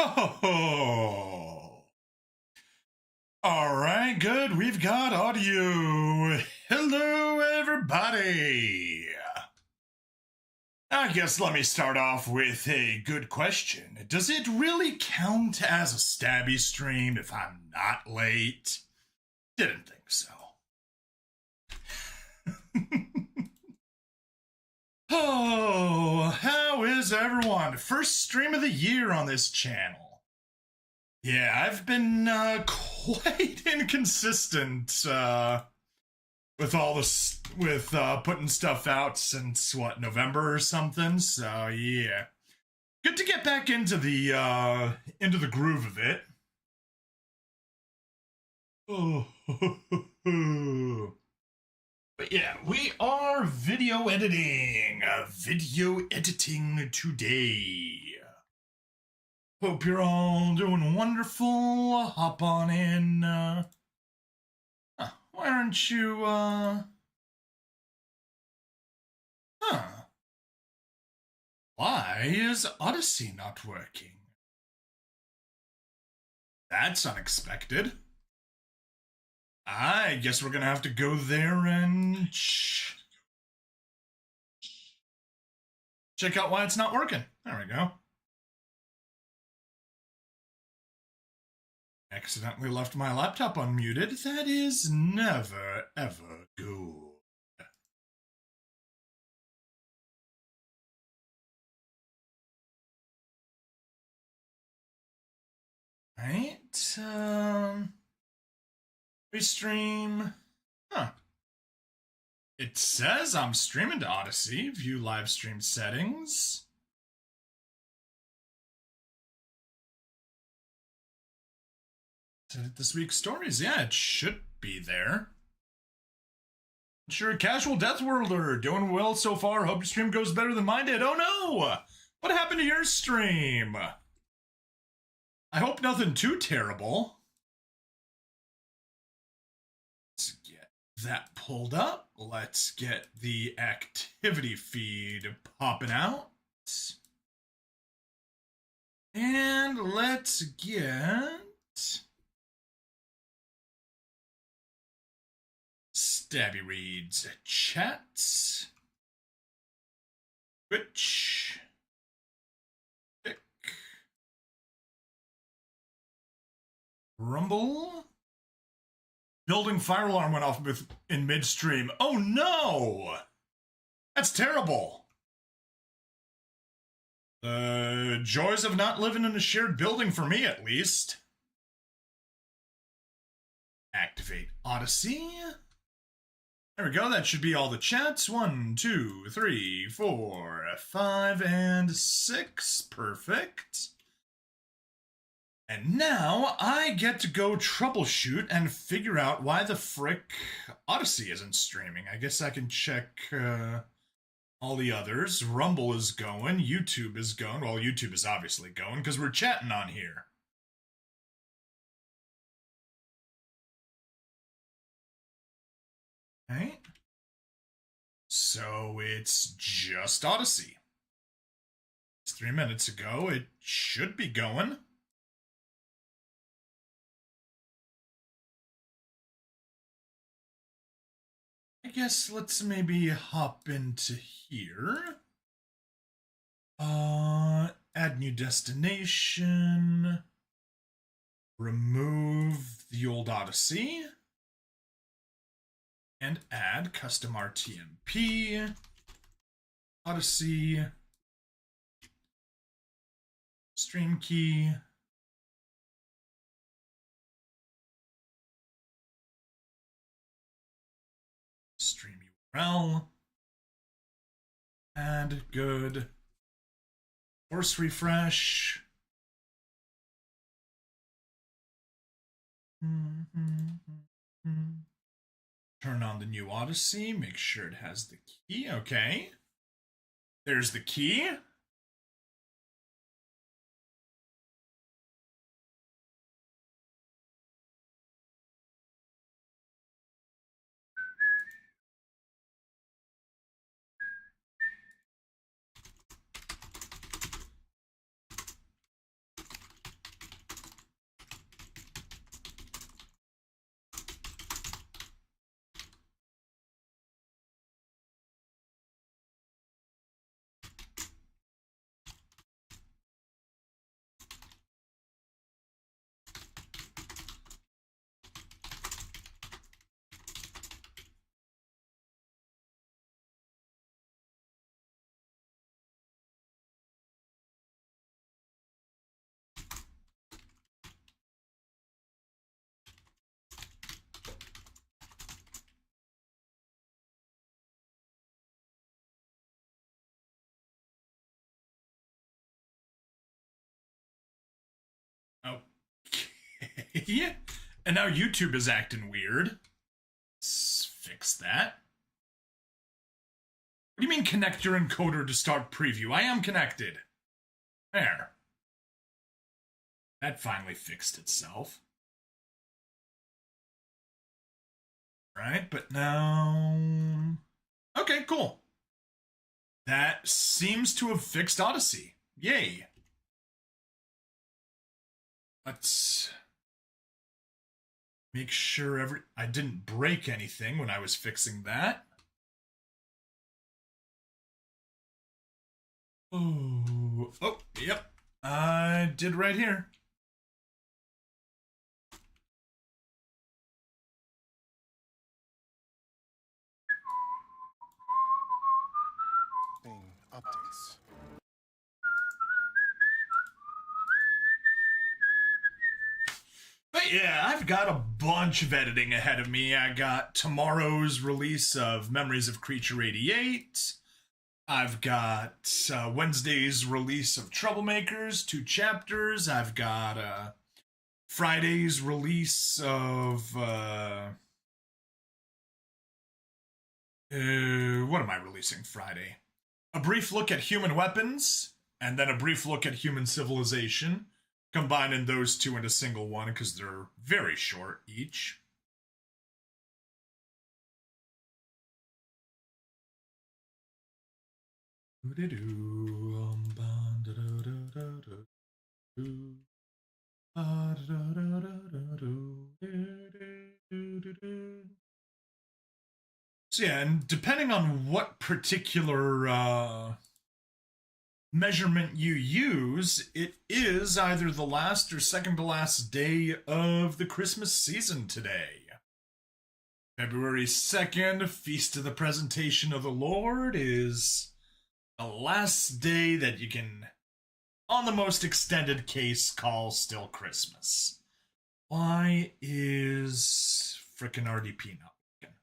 Oh, all right, good. We've got audio. Hello, everybody. I guess let me start off with a good question. Does it really count as a stabby stream if I'm not late? Didn't think so. Oh, how is everyone? First stream of the year on this channel. Yeah, I've been quite inconsistent with all this, with putting stuff out since what, November or something. So yeah, good to get back into the groove of it. Oh, but yeah, we are video editing today. Hope you're all doing wonderful. Hop on in. Why aren't you, Why is Odyssey not working? That's unexpected. I guess we're gonna have to go there and check out why it's not working. There we go. Accidentally left my laptop unmuted. That is never, ever good. Right, restream. Huh. It says I'm streaming to Odyssey. View live stream settings. This week's stories. Yeah, it should be there. Sure, casual death worlder. Doing well so far. Hope your stream goes better than mine did. Oh no! What happened to your stream? I hope nothing too terrible. Let's get that pulled up. Let's get the activity feed popping out. And let's get Stabby Reads chats. Twitch. Tick. Rumble. Building fire alarm went off in midstream. Oh no! That's terrible. The joys of not living in a shared building for me, at least. Activate Odyssey. There we go. That should be all the chats. 1, 2, 3, 4, 5, and 6. Perfect. And now I get to go troubleshoot and figure out why the frick Odyssey isn't streaming. I guess I can check all the others. Rumble is going. YouTube is going. Well, YouTube is obviously going because we're chatting on here. Okay. So it's just Odyssey. It's 3 minutes ago. It should be going. I guess let's maybe hop into here. Add new destination. Remove the old Odyssey. And add custom RTMP. Odyssey. Stream key. Stream URL. Add good. Force refresh. Turn on the new Odyssey. Make sure it has the key. Okay. There's the key. And now YouTube is acting weird. Let's fix that. What do you mean connect your encoder to start preview? I am connected. There. That finally fixed itself. Right, but now... Okay, cool. That seems to have fixed Odyssey. Yay. Let's make sure I didn't break anything when I was fixing that. Oh, yep. I did right here. Updates. But yeah, I've got a bunch of editing ahead of me. I got tomorrow's release of Memories of Creature 88. I've got Wednesday's release of Troublemakers, 2 chapters. I've got Friday's release of... what am I releasing Friday? A brief look at human weapons, and then a brief look at human civilization, combining those two into a single one because they're very short each. So yeah, and depending on what particular measurement you use, it is either the last or second to last day of the Christmas season today. February 2nd, Feast of the Presentation of the Lord, is the last day that you can, on the most extended case, call still Christmas. Why is frickin' RDP not working?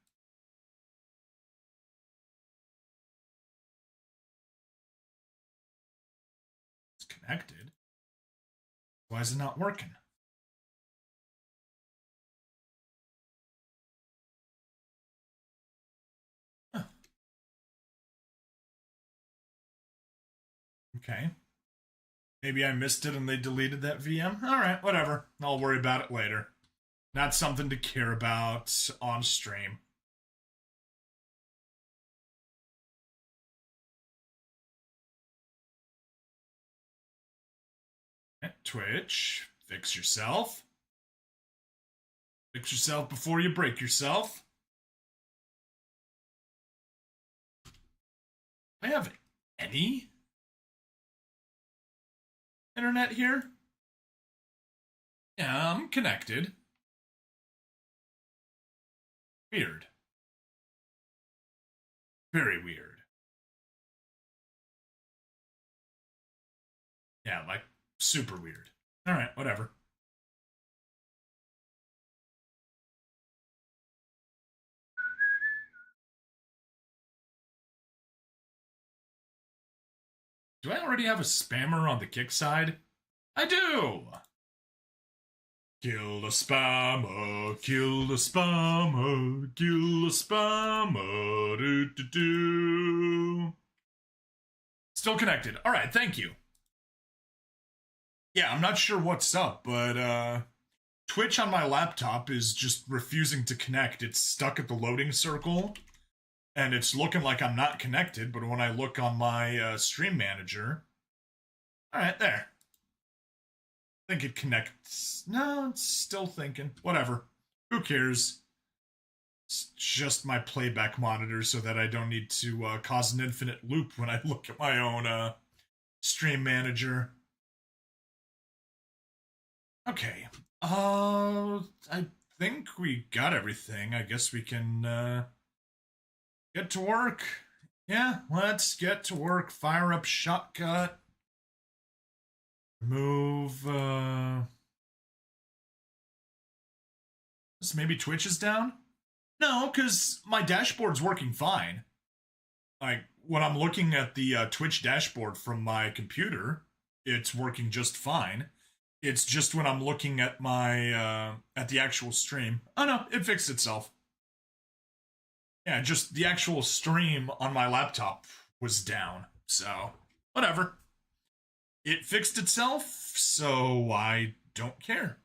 It's connected. Why is it not working? Huh. Okay. Maybe I missed it and they deleted that VM. Alright, whatever. I'll worry about it later. Not something to care about on stream. Twitch, fix yourself. Fix yourself before you break yourself. I have any internet here? Yeah, I'm connected. Weird. Very weird. Yeah, like, super weird. Alright, whatever. Do I already have a spammer on the kick side? I do! Kill the spammer, kill the spammer, kill the spammer, do. Still connected. Alright, thank you. Yeah, I'm not sure what's up, but Twitch on my laptop is just refusing to connect. It's stuck at the loading circle, and it's looking like I'm not connected, but when I look on my stream manager... Alright, there. I think it connects. No, it's still thinking. Whatever. Who cares? It's just my playback monitor so that I don't need to cause an infinite loop when I look at my own stream manager. Okay. I think we got everything. I guess we can get to work. Yeah, let's get to work. Fire up shotcut. Move, maybe Twitch is down? No, because my dashboard's working fine. Like, when I'm looking at the Twitch dashboard from my computer, it's working just fine. It's just when I'm looking at my at the actual stream. Oh no, it fixed itself. Yeah, just the actual stream on my laptop was down. So, whatever. It fixed itself, so I don't care.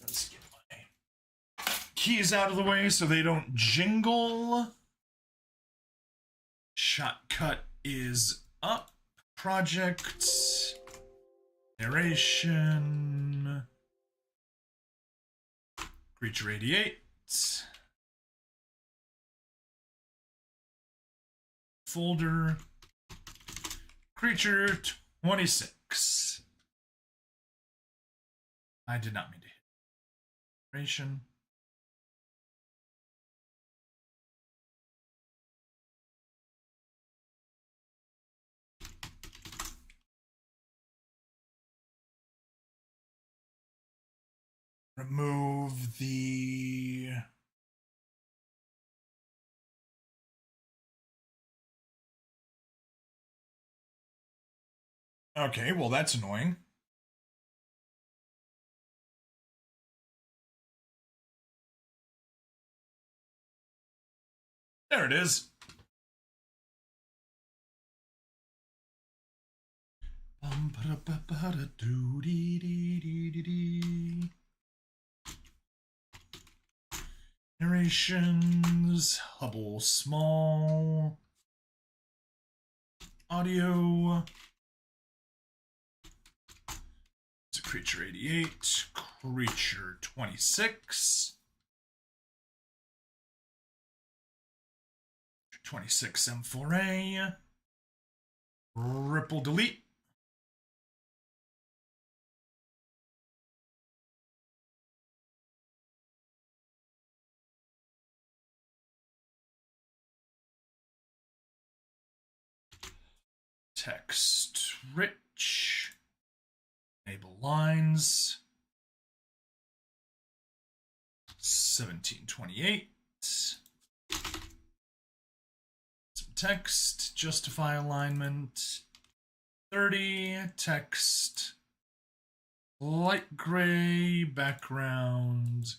Let's get my keys out of the way so they don't jingle. Shotcut is up. Project. Narration. Creature 88. Folder. Creature 26. I did not mean to hit. Narration. Remove the... Okay, well that's annoying. There it is. Narrations, Hubble small, audio. It's a creature 88, creature 26. 26 M4A. Ripple delete. Text rich. Enable lines. 1728. Some text. Justify alignment. 30. Text. Light gray background.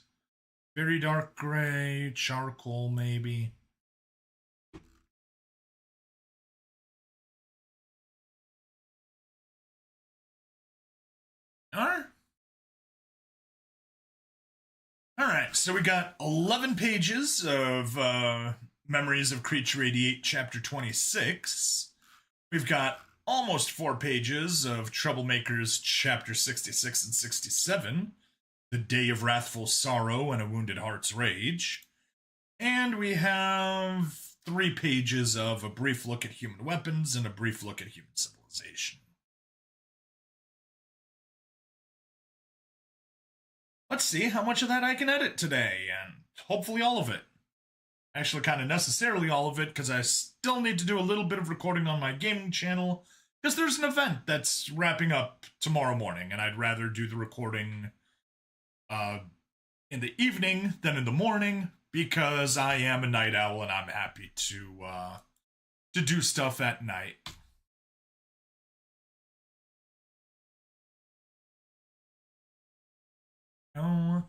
Very dark gray. Charcoal maybe. Alright, so we got 11 pages of Memories of Creature 88, Chapter 26. We've got almost 4 pages of Troublemakers, Chapter 66 and 67. The Day of Wrathful Sorrow and a Wounded Heart's Rage. And we have 3 pages of A Brief Look at Human Weapons and A Brief Look at Human Civilization. Let's see how much of that I can edit today, and hopefully all of it. Actually, kind of necessarily all of it, because I still need to do a little bit of recording on my gaming channel, because there's an event that's wrapping up tomorrow morning, and I'd rather do the recording in the evening than in the morning, because I am a night owl, and I'm happy to do stuff at night. Oh,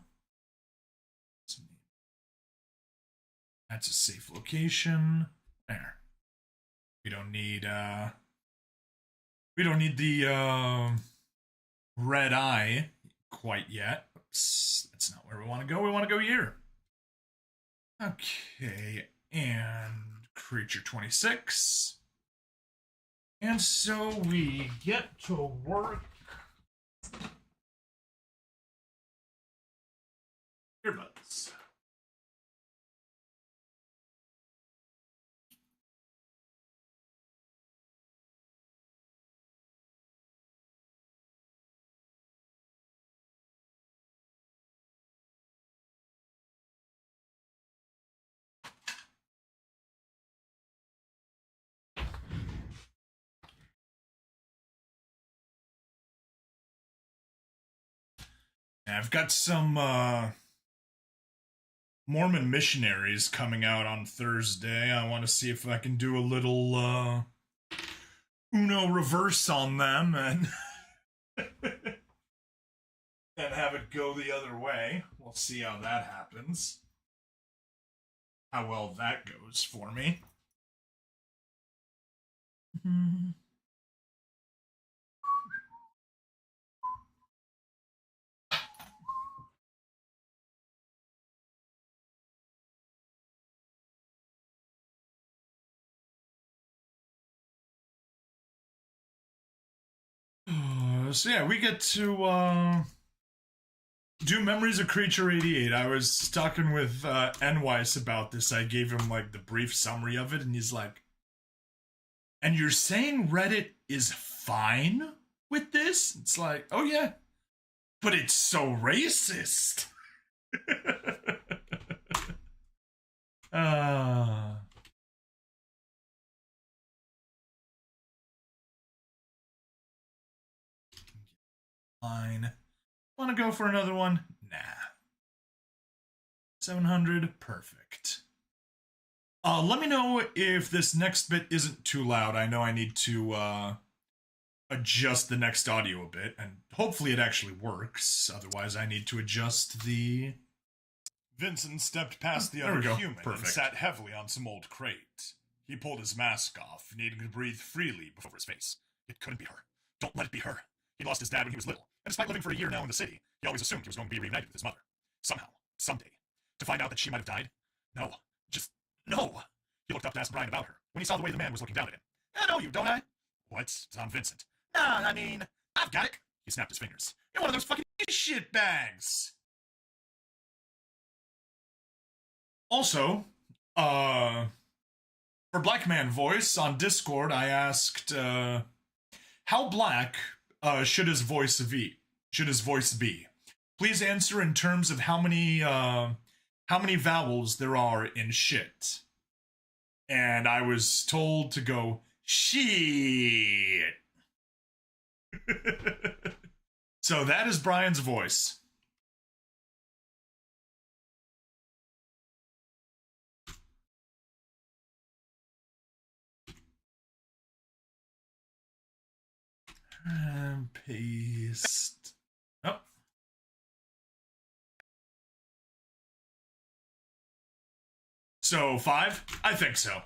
that's a safe location. There. We don't need the red eye quite yet. Oops, that's not where we want to go. We want to go here. Okay, and creature 26. And so we get to work. Earbuds. I've got some Mormon missionaries coming out on Thursday. I want to see if I can do a little Uno reverse on them and and have it go the other way. We'll see how that happens. How well that goes for me. So yeah, we get to do Memories of Creature 88. I was talking with Enweiss about this. I gave him like the brief summary of it, and he's like, and you're saying Reddit is fine with this? It's like, oh yeah, but it's so racist. uh Fine. Want to go for another one? Nah. 700, perfect. Let me know if this next bit isn't too loud. I know I need to adjust the next audio a bit, and hopefully it actually works. Otherwise, I need to adjust the... Vincent stepped past the other human and sat heavily on some old crate. He pulled his mask off, needing to breathe freely before his face. It couldn't be her. Don't let it be her. He lost his dad when he was little, and despite living for a year now in the city, he always assumed he was going to be reunited with his mother. Somehow. Someday. To find out that she might have died? No. Just no. He looked up to ask Brian about her, when he saw the way the man was looking down at him. I know you, don't I? What? I'm Vincent. Nah, I mean, I've got it. He snapped his fingers. You're one of those fucking shit bags. Also, for Black Man Voice on Discord, I asked, how black should his voice be? Please answer in terms of how many vowels there are in shit. And I was told to go shit. So that is Brian's voice. And paste. Oh. So 5? I think so.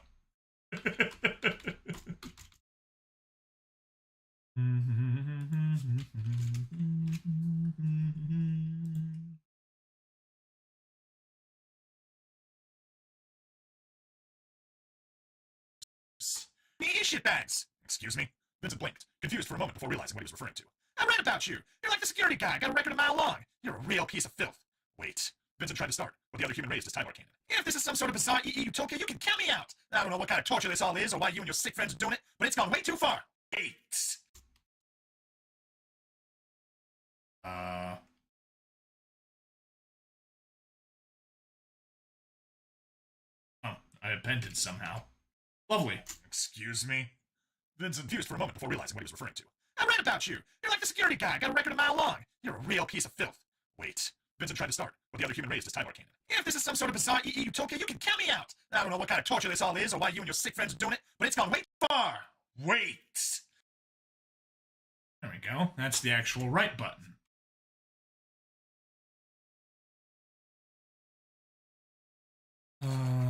Shitbags! Excuse me? Vincent blinked, confused for a moment before realizing what he was referring to. I read about you. You're like the security guy. Got a record a mile long. You're a real piece of filth. Wait. Vincent tried to start, but the other human raised his Tyler cannon. If this is some sort of bizarre EE utopia, you can count me out. I don't know what kind of torture this all is or why you and your sick friends are doing it, but it's gone way too far. 8. Oh, I appended somehow. Lovely. Excuse me? Vincent confused for a moment before realizing what he was referring to. I read about you. You're like the security guy. Got a record a mile long. You're a real piece of filth. Wait. Vincent tried to start, but the other human raised his Tyler cannon. If this is some sort of bizarre EE utopia, you can count me out. I don't know what kind of torture this all is or why you and your sick friends are doing it, but it's gone way far. Wait. There we go. That's the actual right button.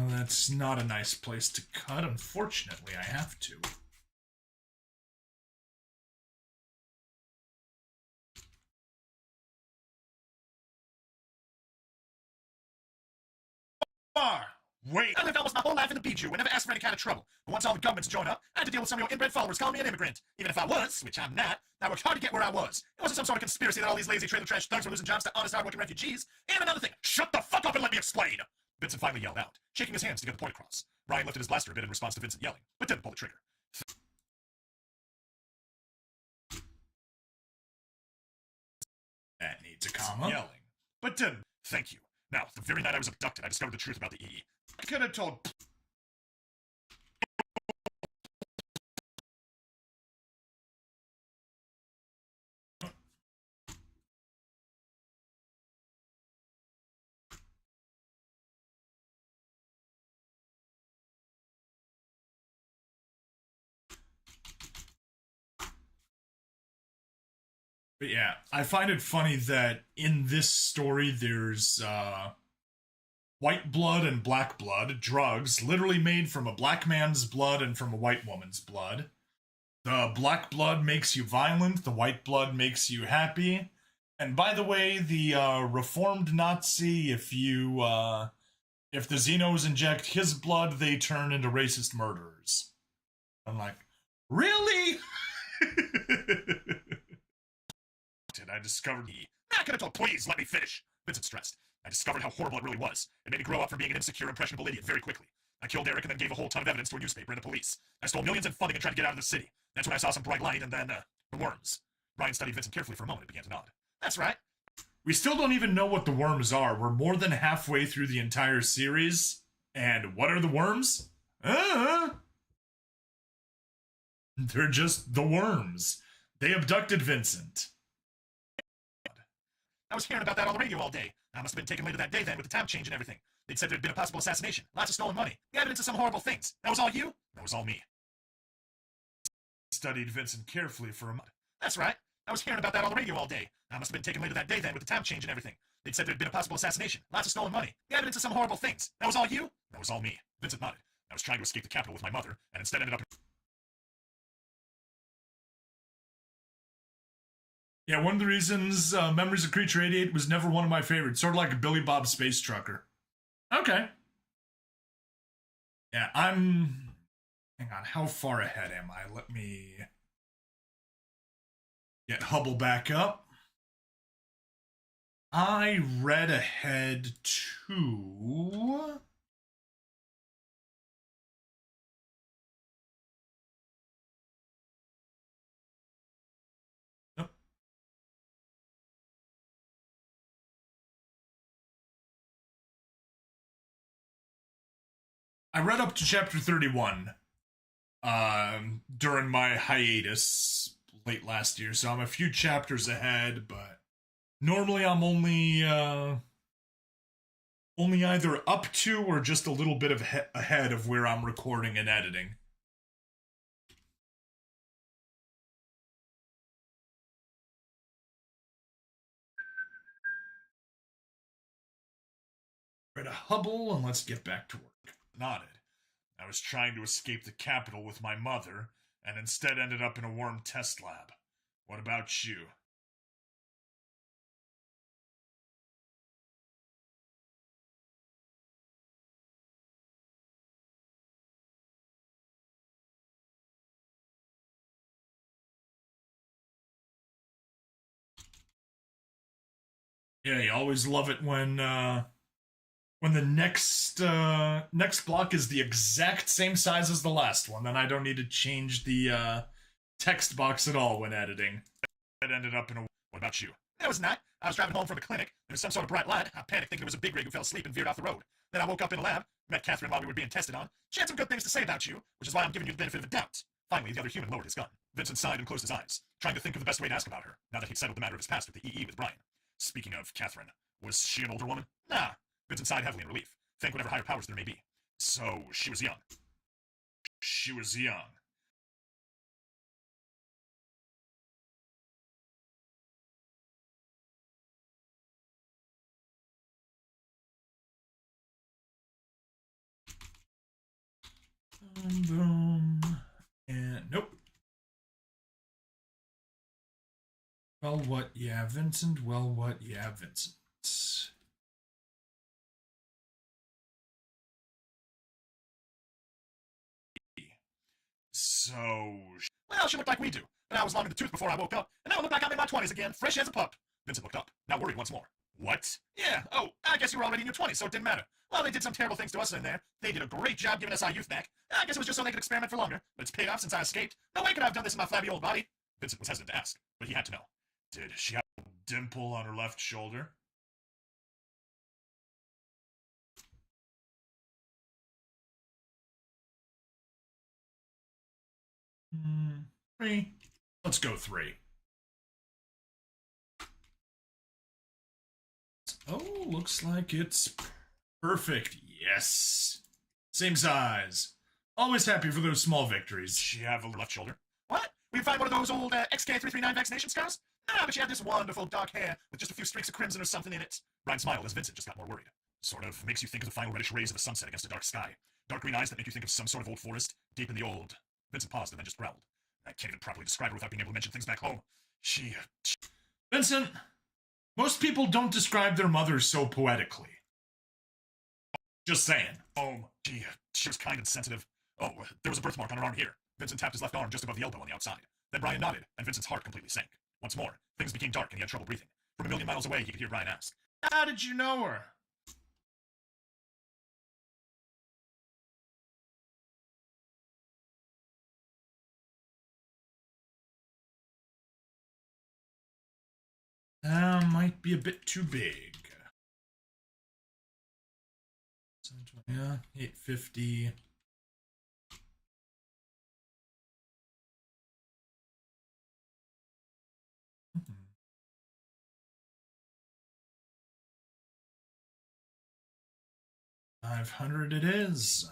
That's not a nice place to cut. Unfortunately, I have to. Far. Wait. I lived almost my whole life in the Bijou and never asked for any kind of trouble. But once all the governments joined up, I had to deal with some of your inbred followers calling me an immigrant. Even if I was, which I'm not, I worked hard to get where I was. It wasn't some sort of conspiracy that all these lazy trailer trash thugs were losing jobs to honest, hard-working refugees. And another thing, shut the fuck up and let me explain! Vincent finally yelled out, shaking his hands to get the point across. Brian lifted his blaster a bit in response to Vincent yelling, but didn't pull the trigger. That needs a comma. Yelling, but didn't. Thank you. Now, the very night I was abducted, I discovered the truth about the EE. I could have told... But yeah, I find it funny that in this story there's white blood and black blood, drugs literally made from a black man's blood and from a white woman's blood. The black blood makes you violent, the white blood makes you happy. And by the way, the reformed Nazi, if the Xenos inject his blood, they turn into racist murderers. I'm like, really? I discovered he. Not gonna talk, please let me finish. Vincent stressed. I discovered how horrible it really was. It made me grow up from being an insecure, impressionable idiot very quickly. I killed Eric and then gave a whole ton of evidence to a newspaper and the police. I stole millions in funding and tried to get out of the city. That's when I saw some bright light and then, the worms. Brian studied Vincent carefully for a moment and began to nod. That's right. We still don't even know what the worms are. We're more than halfway through the entire series. And what are the worms? They're just the worms. They abducted Vincent. I was hearing about that on the radio all day. I must have been taken later that day then with the time change and everything. They'd said there'd been a possible assassination, lots of stolen money, the evidence of some horrible things. That was all you? That was all me. Studied Vincent carefully for a month. That's right. I was hearing about that on the radio all day. I must have been taken later that day then with the time change and everything. They'd said there'd been a possible assassination, lots of stolen money, the evidence of some horrible things. That was all you? That was all me. Vincent nodded. I was trying to escape the capital with my mother, and instead ended up in... Yeah, one of the reasons Memories of Creature 88 was never one of my favorites. Sort of like a Billy Bob Space Trucker. Okay. Yeah, I'm... Hang on, how far ahead am I? Let me... get Hubble back up. I read ahead to... I read up to chapter 31 during my hiatus late last year, so I'm a few chapters ahead, but normally I'm only either up to or just a little bit of ahead of where I'm recording and editing. Read a Hubble, and let's get back to work. Nodded. I was trying to escape the capital with my mother, and instead ended up in a worm test lab. What about you? Yeah, you always love it when the next block is the exact same size as the last one, then I don't need to change the text box at all when editing. It ended up in a... What about you? It was not. I was driving home from a clinic. There was some sort of bright light. I panicked thinking it was a big rig who fell asleep and veered off the road. Then I woke up in a lab, met Catherine while we were being tested on. She had some good things to say about you, which is why I'm giving you the benefit of the doubt. Finally, the other human lowered his gun. Vincent sighed and closed his eyes, trying to think of the best way to ask about her, now that he'd settled the matter of his past with the EE with Brian. Speaking of Catherine, was she an older woman? Nah. Vincent sighed heavily in relief. Thank whatever higher powers there may be. So, she was young. She was young. Boom. And nope. Well, what? Yeah, Vincent. Well, what? Yeah, Vincent. So... Well, she looked like we do. But I was long in the tooth before I woke up, and now I look like I'm in my 20s again, fresh as a pup. Vincent looked up, now worried once more. What? Yeah, oh, I guess you were already in your 20s, so it didn't matter. Well, they did some terrible things to us in there. They did a great job giving us our youth back. I guess it was just so they could experiment for longer, but it's paid off since I escaped. No way could I have done this in my flabby old body. Vincent was hesitant to ask, but he had to know. Did she have a dimple on her left shoulder? Three. Let's go 3. Oh, looks like it's perfect. Yes. Same size. Always happy for those small victories. She have a left shoulder. What? We find one of those old XK339 vaccination scars? Ah, but she had this wonderful dark hair with just a few streaks of crimson or something in it. Ryan smiled as Vincent just got more worried. Sort of makes you think of the final reddish rays of the sunset against a dark sky. Dark green eyes that make you think of some sort of old forest, deep in the old. Vincent paused and then just growled. I can't even properly describe her without being able to mention things back home. She... Vincent, most people don't describe their mothers so poetically. Just saying. Oh, she was kind and sensitive. Oh, there was a birthmark on her arm here. Vincent tapped his left arm just above the elbow on the outside. Then Brian nodded, and Vincent's heart completely sank. Once more, things became dark and he had trouble breathing. From a million miles away, he could hear Brian ask, "How did you know her?" Might be a bit too big. Yeah, 850. Mm-hmm. 500 it is.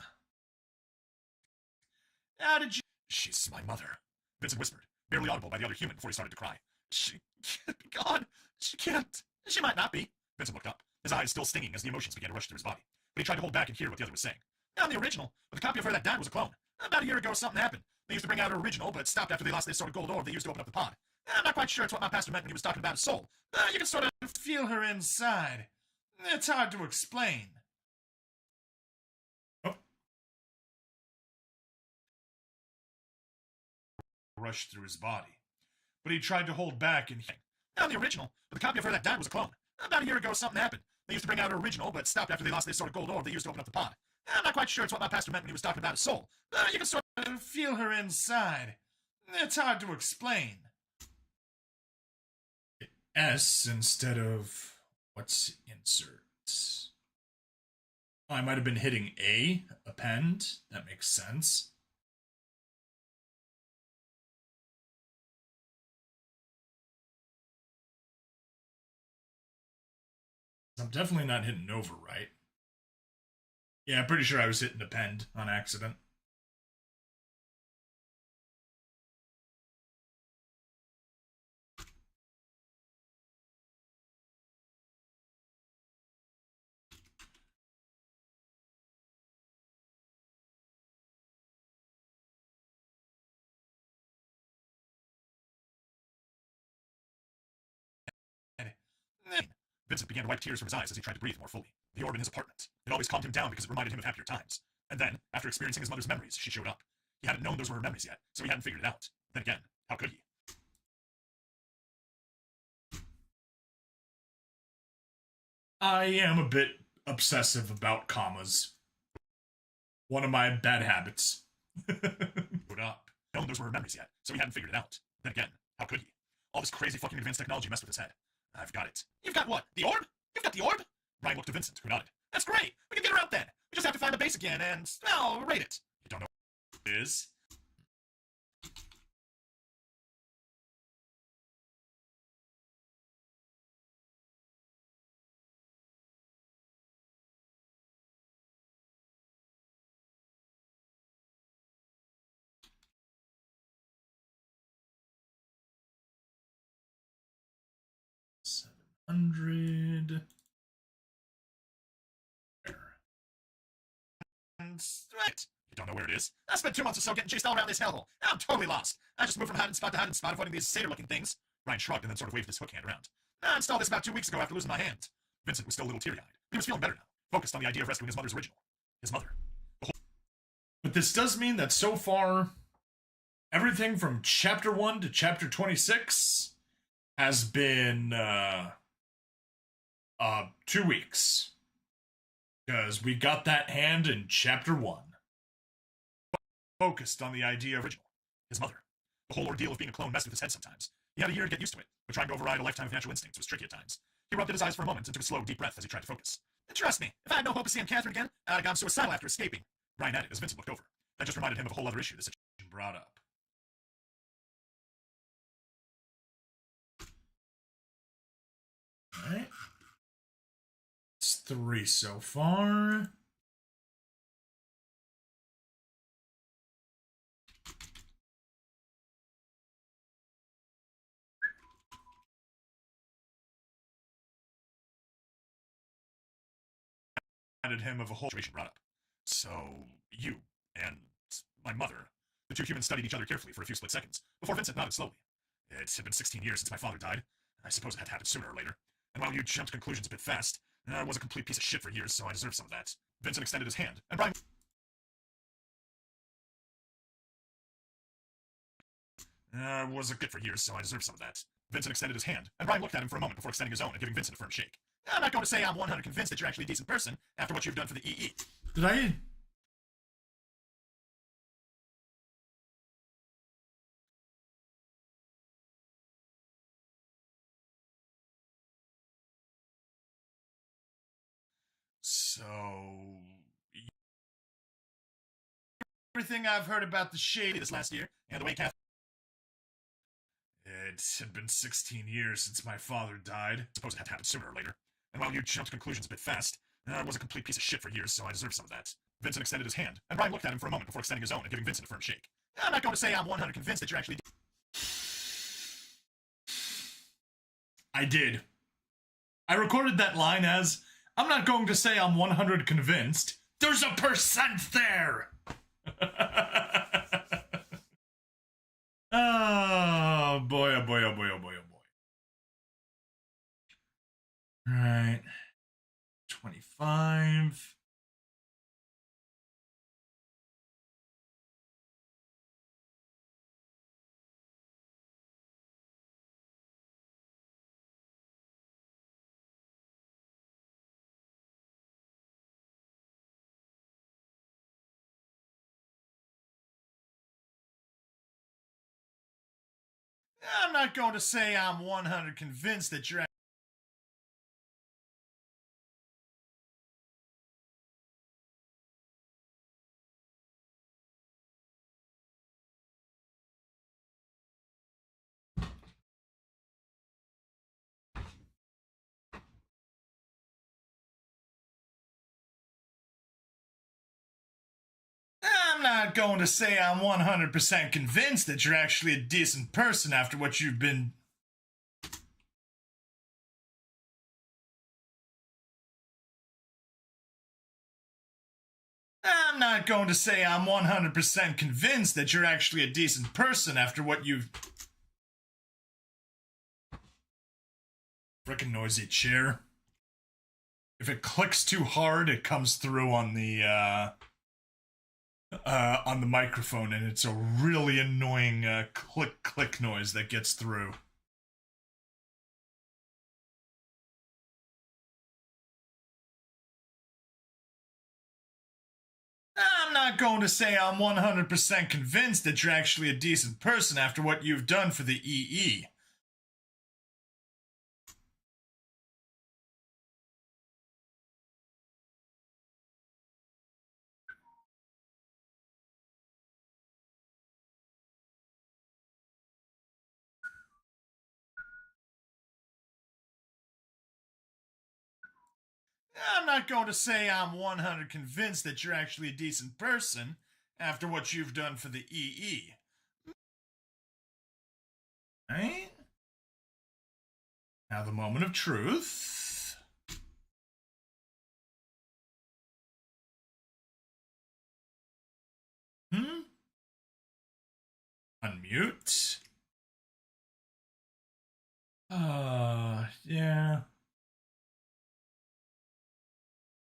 How did you... She's my mother, Vincent whispered, barely audible by the other human before he started to cry. She can't be gone. She can't. She might not be. Vincent looked up, his eyes still stinging as the emotions began to rush through his body. But he tried to hold back and hear what the other was saying. Not the original, but the copy of her that died was a clone. About a year ago, something happened. They used to bring out her original, but stopped after they lost this sort of gold orb they used to open up the pod. I'm not quite sure it's what my pastor meant when he was talking about his soul. You can sort of feel her inside. It's hard to explain. Oh. Rushed through his body. But he tried to hold back and... Not the original, but the copy of her that died was a clone. About a year ago, something happened. They used to bring out her original, but stopped after they lost this sort of gold orb they used to open up the pod. I'm not quite sure it's what my pastor meant when he was talking about his soul. You can sort of feel her inside. It's hard to explain. S instead of... What's inserts? Oh, I might have been hitting A, append. That makes sense. I'm definitely not hitting overwrite. Yeah, I'm pretty sure I was hitting append on accident. Vincent began to wipe tears from his eyes as he tried to breathe more fully. The orb in his apartment. It always calmed him down because it reminded him of happier times. And then, after experiencing his mother's memories, she showed up. He hadn't known those were her memories yet, so he hadn't figured it out. Then again, how could he? I am a bit obsessive about commas. One of my bad habits. Put up. Known those were her memories yet, so he hadn't figured it out. Then again, how could he? All this crazy fucking advanced technology messed with his head. I've got it. You've got what? The orb? You've got the orb? Ryan looked to Vincent, who nodded. That's great! We can get her out then! We just have to find the base again and, well, rate it. You don't know what it is? $700. And right. You don't know where it is. I spent 2 months or so getting chased all around this hellhole. I'm totally lost. I just moved from hiding spot to hiding spot, avoiding these satyr-looking things. Ryan shrugged and then sort of waved his hook hand around. I installed this about 2 weeks ago after losing my hand. Vincent was still a little teary-eyed. He was feeling better now, focused on the idea of rescuing his mother's original. His mother. But this does mean that so far, everything from chapter 1 to chapter 26 has been 2 weeks. Because we got that hand in chapter 1. Focused on the idea of original. His mother. The whole ordeal of being a clone messed with his head sometimes. He had a year to get used to it, but trying to override a lifetime of natural instincts was tricky at times. He rubbed at his eyes for a moment and took a slow, deep breath as he tried to focus. And trust me, if I had no hope of seeing Catherine again, I'd have gone suicidal after escaping. Ryan added as Vincent looked over. That just reminded him of a whole other issue this situation brought up. Alright. It's 3 so far. reminded him of a whole situation brought up. So, you and my mother, the two humans studied each other carefully for a few split seconds, before Vincent nodded slowly. It had been 16 years since my father died. I suppose it had to happen sooner or later. And while you jumped to conclusions a bit fast, I was a complete piece of shit for years, so I deserve some of that. Vincent extended his hand, and Brian... was a good for years, so I deserve some of that. Vincent extended his hand, and Brian looked at him for a moment before extending his own and giving Vincent a firm shake. I'm not going to say I'm 100 convinced that you're actually a decent person after what you've done for the EE. Did I... So... everything I've heard about the shady this last year, and the way Kath... It had been 16 years since my father died. I suppose it had to happen sooner or later. And while you jumped to conclusions a bit fast, I was a complete piece of shit for years, so I deserve some of that. Vincent extended his hand, and Brian looked at him for a moment before extending his own and giving Vincent a firm shake. I'm not going to say I'm 100 convinced that you're actually... I did. I recorded that line as, I'm not going to say I'm 100 convinced. There's a percent there! Oh boy, oh boy, oh boy, oh boy, oh boy. Alright. 25. I'm not going to say I'm 100 convinced that you're... I'm not going to say I'm 100% convinced that you're actually a decent person after what you've been... I'm not going to say I'm 100% convinced that you're actually a decent person after what you've... Frickin' noisy chair. If it clicks too hard, it comes through on the microphone, and it's a really annoying click noise that gets through. I'm not going to say I'm 100% convinced that you're actually a decent person after what you've done for the EE. I'm not going to say I'm 100 convinced that you're actually a decent person after what you've done for the EE. Right? Now the moment of truth. Unmute. Yeah.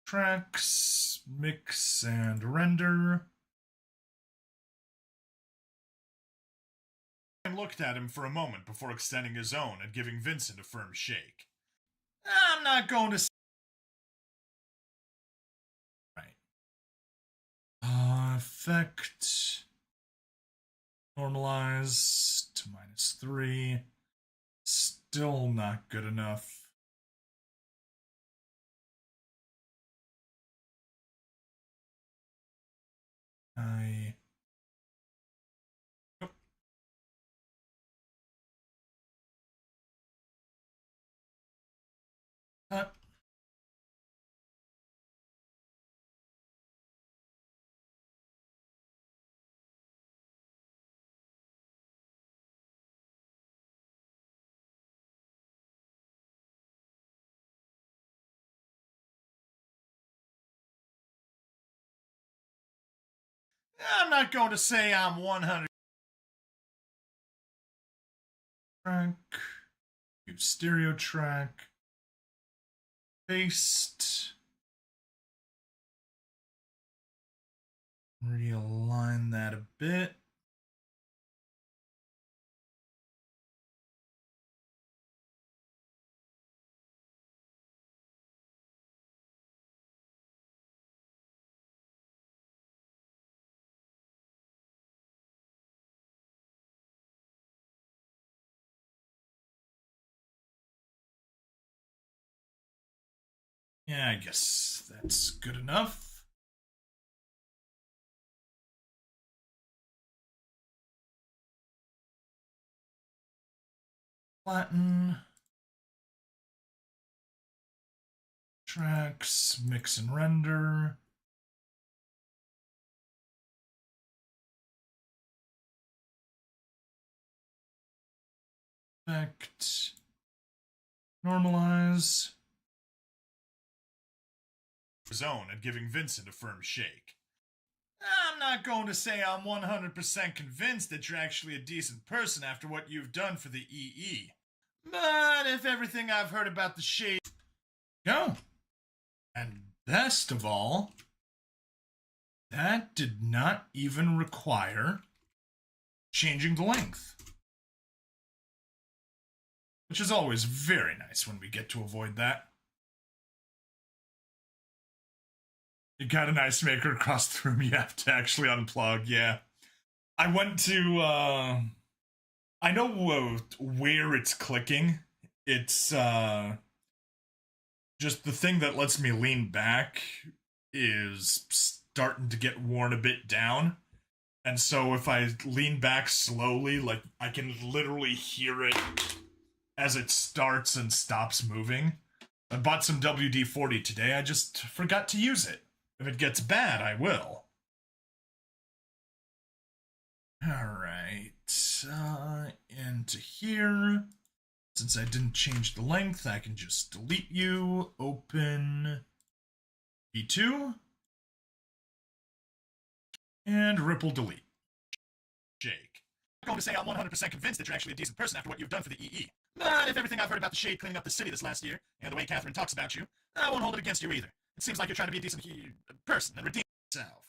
Tracks, mix, and render. I looked at him for a moment before extending his own and giving Vincent a firm shake. I'm not going to... Right. Effect. Normalize to -3. Still not good enough. I'm not going to say I'm 100 track. Use stereo track. Paste. Realign that a bit. Yeah, I guess that's good enough. Flatten. Tracks, mix and render. Effect. Normalize. Zone and giving Vincent a firm shake. I'm not going to say I'm 100% convinced that you're actually a decent person after what you've done for the EE. But if everything I've heard about the shade... Go. And best of all, that did not even require changing the length. Which is always very nice when we get to avoid that. You got an ice maker across the room you have to actually unplug, yeah. I went to, I know where it's clicking. It's, just the thing that lets me lean back is starting to get worn a bit down. And so if I lean back slowly, like, I can literally hear it as it starts and stops moving. I bought some WD-40 today, I just forgot to use it. If it gets bad, I will. Alright, into here. Since I didn't change the length, I can just delete you, open V2, and ripple delete. Jake. I'm going to say I'm 100% convinced that you're actually a decent person after what you've done for the EE. But if everything I've heard about the Shade cleaning up the city this last year, and the way Catherine talks about you, I won't hold it against you either. It seems like you're trying to be a decent person and redeem yourself.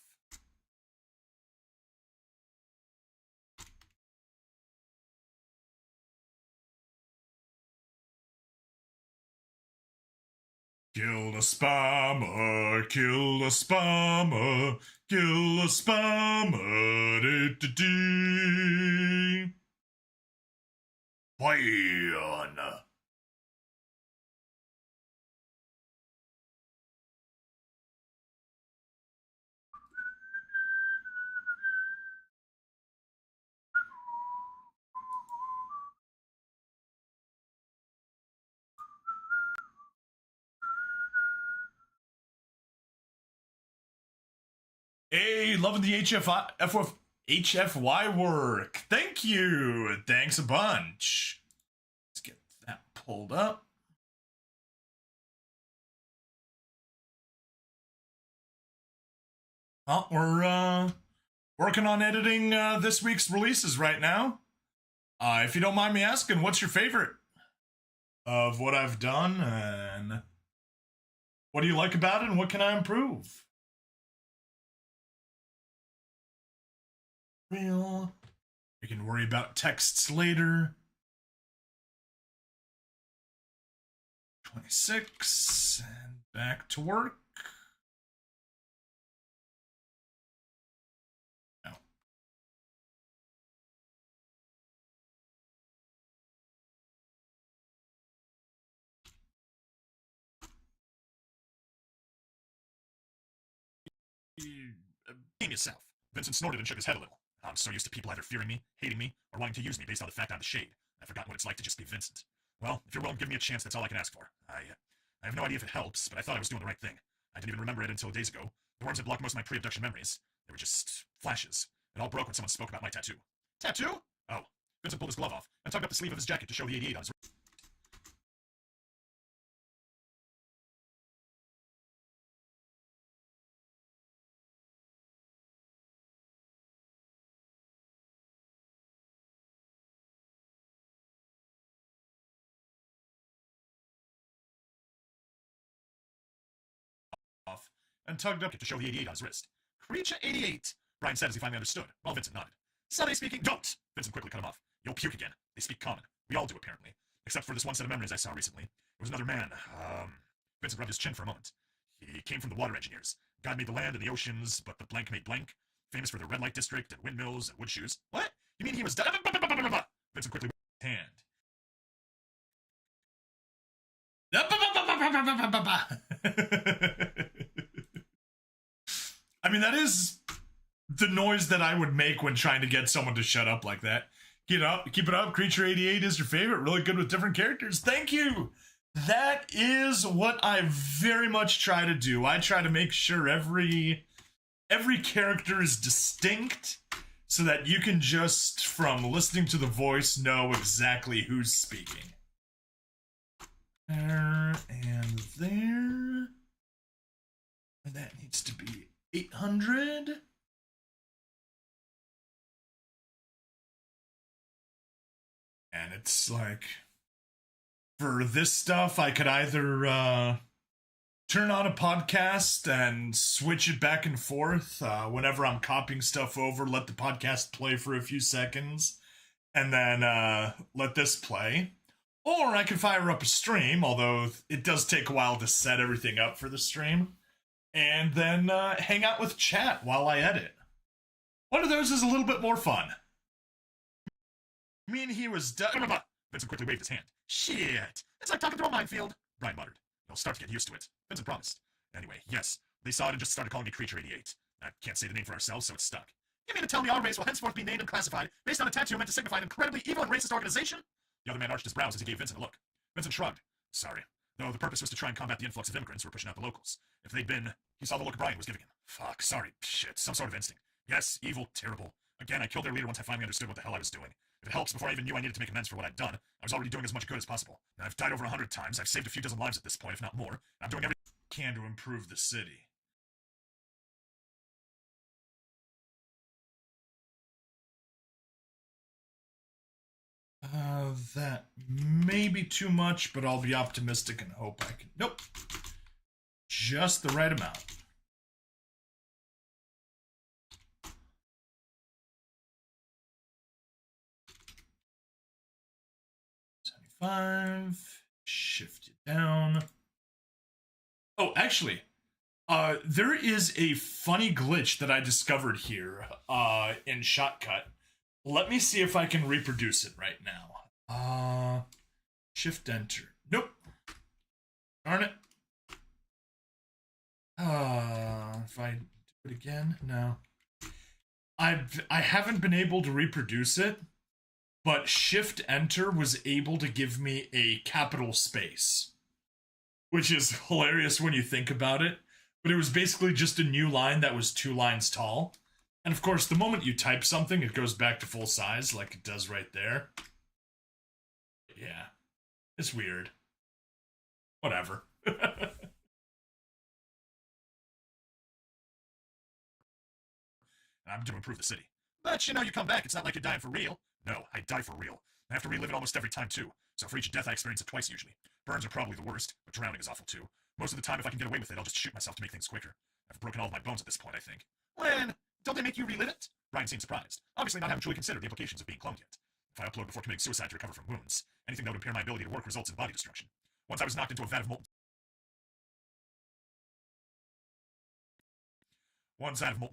Kill the spammer, kill the spammer, kill the spammer, Plan. Hey, loving the HFY work. Thank you. Thanks a bunch. Let's get that pulled up. Well, we're working on editing this week's releases right now. If you don't mind me asking, what's your favorite of what I've done, and what do you like about it, and what can I improve? Real. We can worry about texts later. 26, and back to work. No. Blame yourself. Vincent snorted and shook his head a little. I'm so used to people either fearing me, hating me, or wanting to use me based on the fact I'm the Shade. I've forgotten what it's like to just be Vincent. Well, if you're willing to give me a chance, that's all I can ask for. I have no idea if it helps, but I thought I was doing the right thing. I didn't even remember it until days ago. The worms had blocked most of my pre-abduction memories. They were just flashes. It all broke when someone spoke about my tattoo. Tattoo? Oh. Vincent pulled his glove off and tugged up the sleeve of his jacket to show the 88 on his and tugged up to show the 88 on his wrist. Creature 88, Brian said as he finally understood, while Vincent nodded. Sunday speaking, don't! Vincent quickly cut him off. You'll puke again. They speak common. We all do, apparently. Except for this one set of memories I saw recently. It was another man. Vincent rubbed his chin for a moment. He came from the water engineers. God made the land and the oceans, but the blank made blank. Famous for their red light district and windmills and wood shoes. What? You mean he was Vincent quickly waved his hand. I mean, that is the noise that I would make when trying to get someone to shut up like that. Keep it up. Creature 88 is your favorite. Really good with different characters. Thank you. That is what I very much try to do. I try to make sure every character is distinct so that you can just, from listening to the voice, know exactly who's speaking. There and there. And that needs to be 800. And it's like, for this stuff, I could either turn on a podcast and switch it back and forth whenever I'm copying stuff over, let the podcast play for a few seconds, and then let this play. Or I can fire up a stream, although it does take a while to set everything up for the stream, and then hang out with chat while I edit. One of those is a little bit more fun. I mean, he was Vincent quickly waved his hand. Shit, it's like talking through a minefield, Brian muttered. You'll start to get used to it, Vincent promised. Anyway, yes, they saw it and just started calling me Creature 88. I can't say the name for ourselves, so it's stuck. You mean to tell me our race will henceforth be named and classified based on a tattoo meant to signify an incredibly evil and racist organization? The other man arched his brows as he gave Vincent a look. Vincent shrugged. Sorry. Though the purpose was to try and combat the influx of immigrants who were pushing out the locals. If they'd been... He saw the look Brian was giving him. Fuck, sorry. Shit, some sort of instinct. Yes, evil, terrible. Again, I killed their leader once I finally understood what the hell I was doing. If it helps, before I even knew I needed to make amends for what I'd done, I was already doing as much good as possible. Now, I've died over 100 times, I've saved a few dozen lives at this point, if not more. I'm doing everything I can to improve the city. That may be too much, but I'll be optimistic and hope I can... Nope. Just the right amount. 75. Shift it down. Oh, actually, there is a funny glitch that I discovered here in Shotcut. Let me see if I can reproduce it right now. Shift enter. Nope. Darn it. If I do it again, no. I haven't been able to reproduce it, but Shift Enter was able to give me a capital space, which is hilarious when you think about it. But it was basically just a new line that was 2 lines tall. And of course, the moment you type something, it goes back to full size, like it does right there. Yeah, it's weird. Whatever. I'm to improve the city. But you know, you come back, it's not like you're dying for real. No, I die for real. I have to relive it almost every time, too. So for each death, I experience it twice, usually. Burns are probably the worst, but drowning is awful, too. Most of the time, if I can get away with it, I'll just shoot myself to make things quicker. I've broken all of my bones at this point, I think. When? Don't they make you relive it? Ryan seemed surprised. Obviously not having truly considered the implications of being cloned yet. If I upload before committing suicide to recover from wounds, anything that would impair my ability to work results in body destruction. Once I was knocked into a vat of molten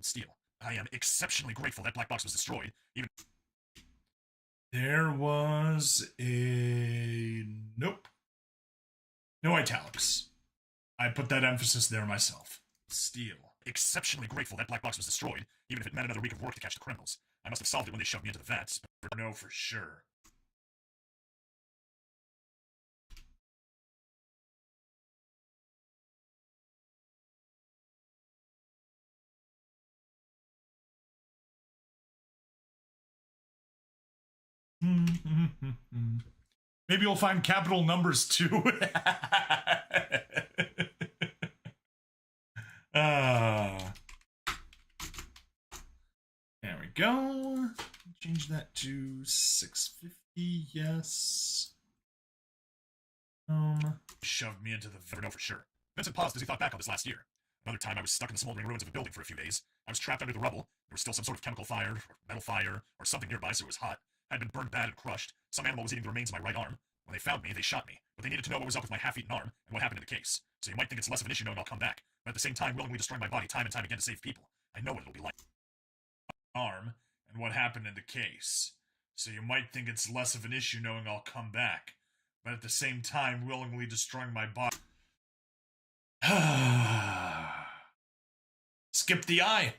steel. I am exceptionally grateful that black box was destroyed, even... There was a... Nope. No italics. I put that emphasis there myself. Steel. Exceptionally grateful that black box was destroyed, even if it meant another week of work to catch the criminals. I must have solved it when they shoved me into the vats, but I know for sure. Maybe you'll find capital numbers too. There we go. Change that to 650. Yes. Shoved me into the... Never know for sure. Vincent paused as he thought back on this last year. Another time I was stuck in the smoldering ruins of a building for a few days. I was trapped under the rubble. There was still some sort of chemical fire, or metal fire, or something nearby, so it was hot. I had been burned bad and crushed. Some animal was eating the remains of my right arm. When they found me, they shot me. But they needed to know what was up with my half-eaten arm and what happened in the case. So you might think it's less of an issue knowing I'll come back, but at the same time willingly destroying my body time and time again to save people. I know what it'll be like. Arm and what happened in the case. So you might think it's less of an issue knowing I'll come back, but at the same time willingly destroying my body. Skip the eye.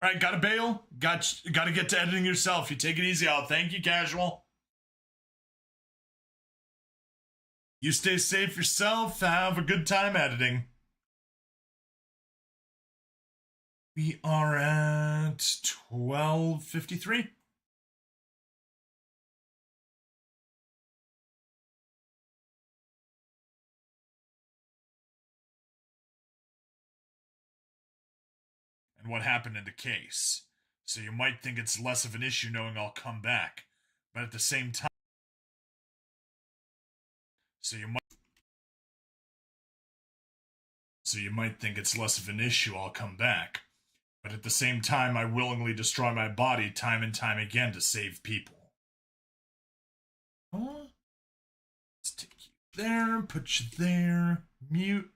All right, gotta bail. Gotta get to editing yourself. You take it easy out. Thank you, Casual. You stay safe yourself. Have a good time editing. We are at 12:53. And what happened in the case. So you might think it's less of an issue knowing I'll come back, but at the same time. So you might think it's less of an issue I'll come back, but at the same time I willingly destroy my body time and time again to save people. Oh, let's take you there, put you there, mute.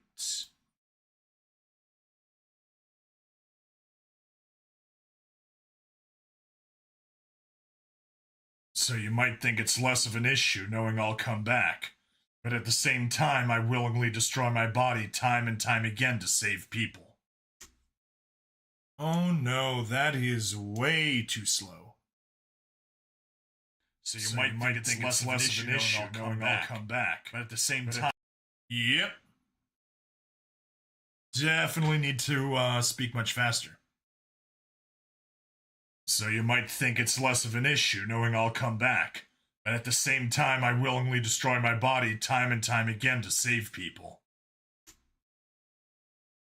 So you might think it's less of an issue knowing I'll come back, but at the same time I willingly destroy my body time and time again to save people. Oh no, that is way too slow. So you might think it's less of an issue knowing I'll come back, but at the same time. Yep. Definitely need to speak much faster. So you might think it's less of an issue knowing I'll come back, but at the same time I willingly destroy my body time and time again to save people.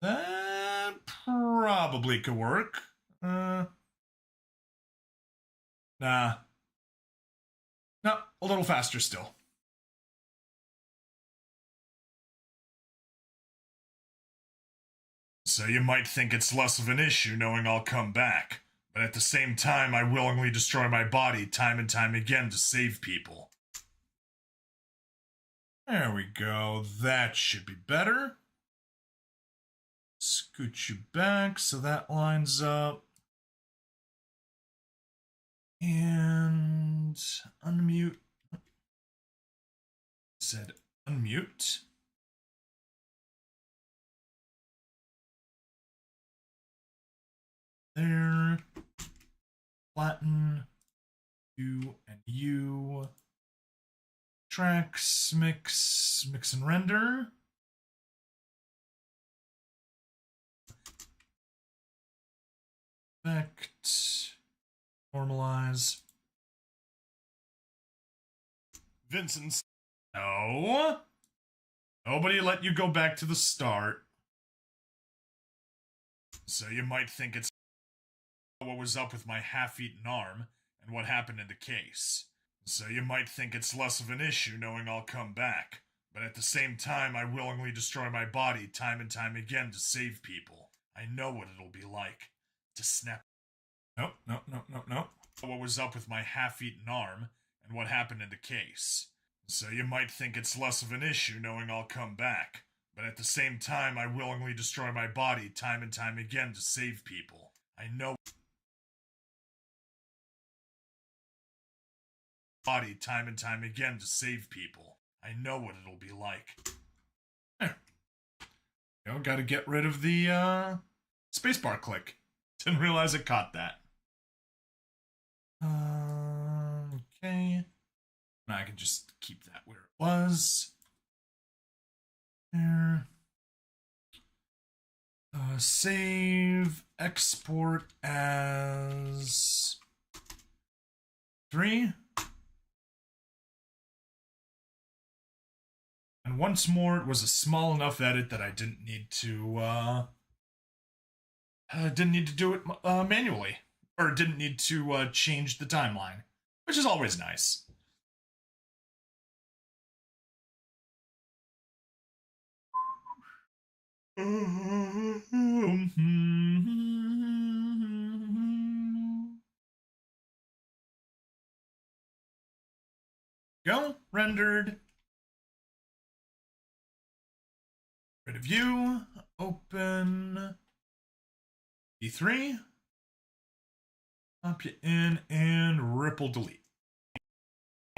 That probably could work. Nah. No, a little faster still. So you might think it's less of an issue knowing I'll come back, but at the same time I willingly destroy my body time and time again to save people. There we go. That should be better. Scoot you back so that lines up. And unmute. Said unmute. There. Flatten. You and you. Tracks, mix and render. Effect. Normalize. Vincent's. No. Nobody let you go back to the start. So you might think it's what was up with my half-eaten arm and what happened in the case. So you might think it's less of an issue knowing I'll come back, but at the same time I willingly destroy my body time and time again to save people. I know what it'll be like to snap. Nope. What was up with my half-eaten arm and what happened in the case. So you might think it's less of an issue knowing I'll come back, but at the same time I willingly destroy my body time and time again to save people. I know body time and time again to save people. I know what it'll be like. There. You know, gotta get rid of the spacebar click. Didn't realize it caught that. Okay. Now I can just keep that where it was. There. Save, export as 3. And once more, it was a small enough edit that I didn't need to do it manually, or didn't need to change the timeline, which is always nice. Go, rendered. Rid of view, open E3, pop you in, and ripple delete.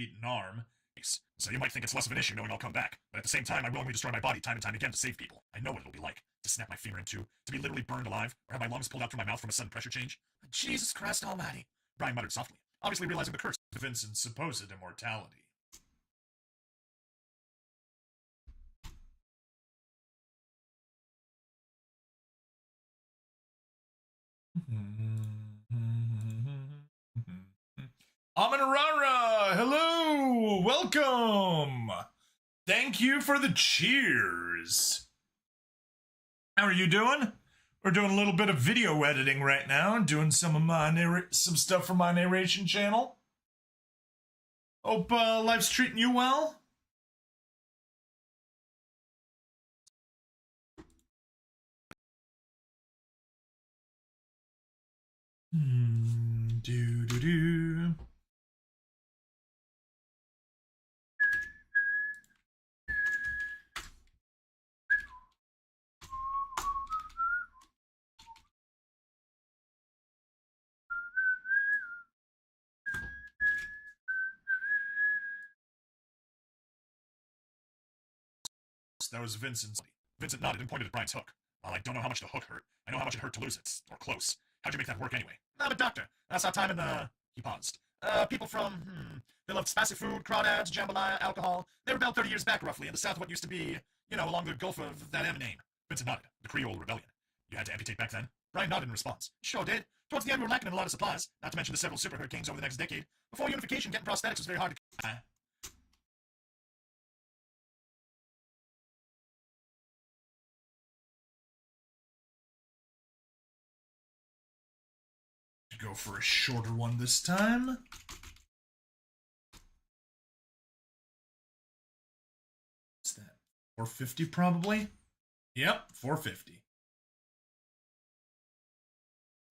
Eat an arm. So you might think it's less of an issue knowing I'll come back, but at the same time, I willingly destroy my body time and time again to save people. I know what it'll be like to snap my finger in two, to be literally burned alive, or have my lungs pulled out through my mouth from a sudden pressure change. Jesus Christ Almighty! Brian muttered softly, obviously realizing the curse of Vincent's supposed immortality. Aminarara, hello, welcome. Thank you for the cheers. How are you doing? We're doing a little bit of video editing right now, doing some of my some stuff for my narration channel. Hope life's treating you well. Do. That was Vincent's. Vincent nodded and pointed at Brian's hook. While I don't know how much the hook hurt, I know how much it hurt to lose it. Or close. How'd you make that work anyway? I'm a doctor. I saw time in the... He paused. People from, they loved spicy food, crawdads, jambalaya, alcohol. They rebelled 30 years back, roughly, in the south of what used to be, along the Gulf of that M name. Vincent nodded. The Creole Rebellion. You had to amputate back then? Brian nodded in response. Sure did. Towards the end, we were lacking in a lot of supplies, not to mention the several super hurricanes over the next decade. Before unification, getting prosthetics was very hard to... Go for a shorter one this time. What's that? 450 probably? Yep, 450.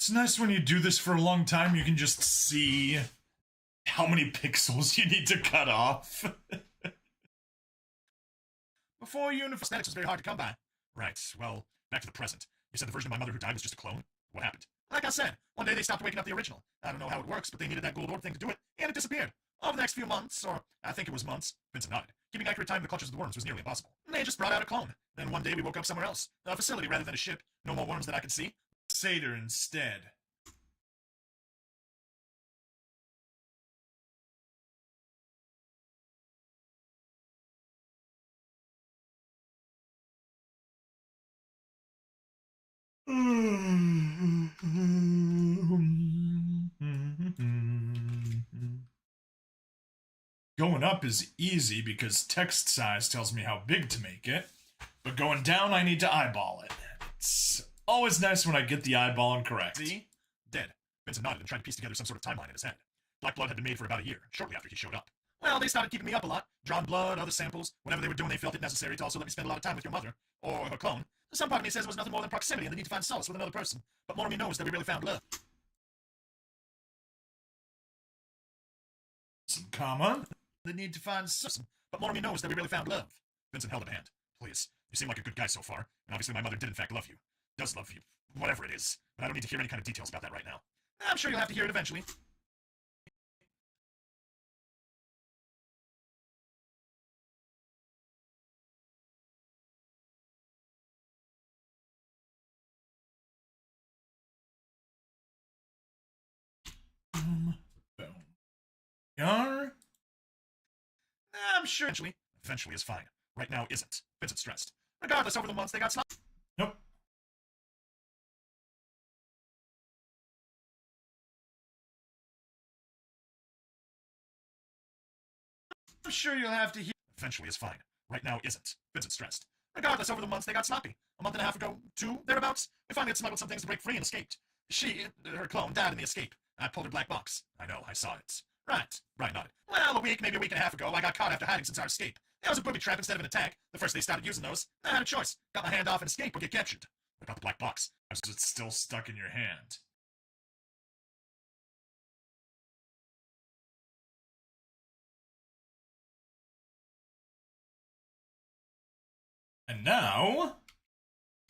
It's nice when you do this for a long time, you can just see how many pixels you need to cut off. Before unification was very hard to come by. Right, well, back to the present. You said the version of my mother who died was just a clone? What happened? Like I said, one day they stopped waking up the original. I don't know how it works, but they needed that gold orb thing to do it, and it disappeared. Over the next few months, or I think it was months, Vincent nodded. Keeping accurate time in the clutches of the worms was nearly impossible. They just brought out a clone. Then one day we woke up somewhere else. A facility rather than a ship. No more worms that I could see. Satyr instead. Going up is easy because text size tells me how big to make it, but going down I need to eyeball it. It's always nice when I get the eyeballing correct. See? Dead. Vincent nodded and tried to piece together some sort of timeline in his head. Black blood had been made for about a year, shortly after he showed up. Well, they started keeping me up a lot. Drawn blood, other samples. Whatever they were doing, they felt it necessary to also let me spend a lot of time with your mother, or her clone. Some part of me says it was nothing more than proximity and the need to find solace with another person. But more of me knows that we really found love. Some comma. The need to find solace. But more of me knows that we really found love. Vincent held up a hand. Please, you seem like a good guy so far, and obviously my mother did in fact love you. Does love you. Whatever it is. But I don't need to hear any kind of details about that right now. I'm sure you'll have to hear it eventually. Yar? I'm sure eventually. Eventually is fine. Right now isn't. Vincent stressed. Regardless, over the months they got sloppy. Nope. I'm sure you'll have to hear. Eventually is fine. Right now isn't. Vincent stressed. Regardless, over the months they got sloppy. A month and a half ago, 2, thereabouts, we finally had smuggled some things to break free and escaped. Her clone, died in the escape. I pulled her black box. I know, I saw it. Right. Brian nodded. Well, a week, maybe a week and a half ago, I got caught after hiding since our escape. That was a booby trap instead of an attack. The first they started using those, I had a choice. Got my hand off and escape or get captured. I got the black box. It's still stuck in your hand. And now,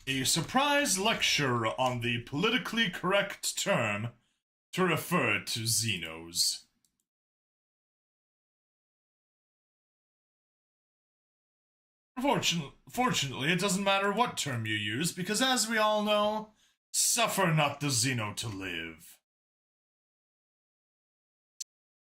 a surprise lecture on the politically correct term to refer to Xenos. Fortunately, it doesn't matter what term you use, because as we all know, suffer not the Xeno to live.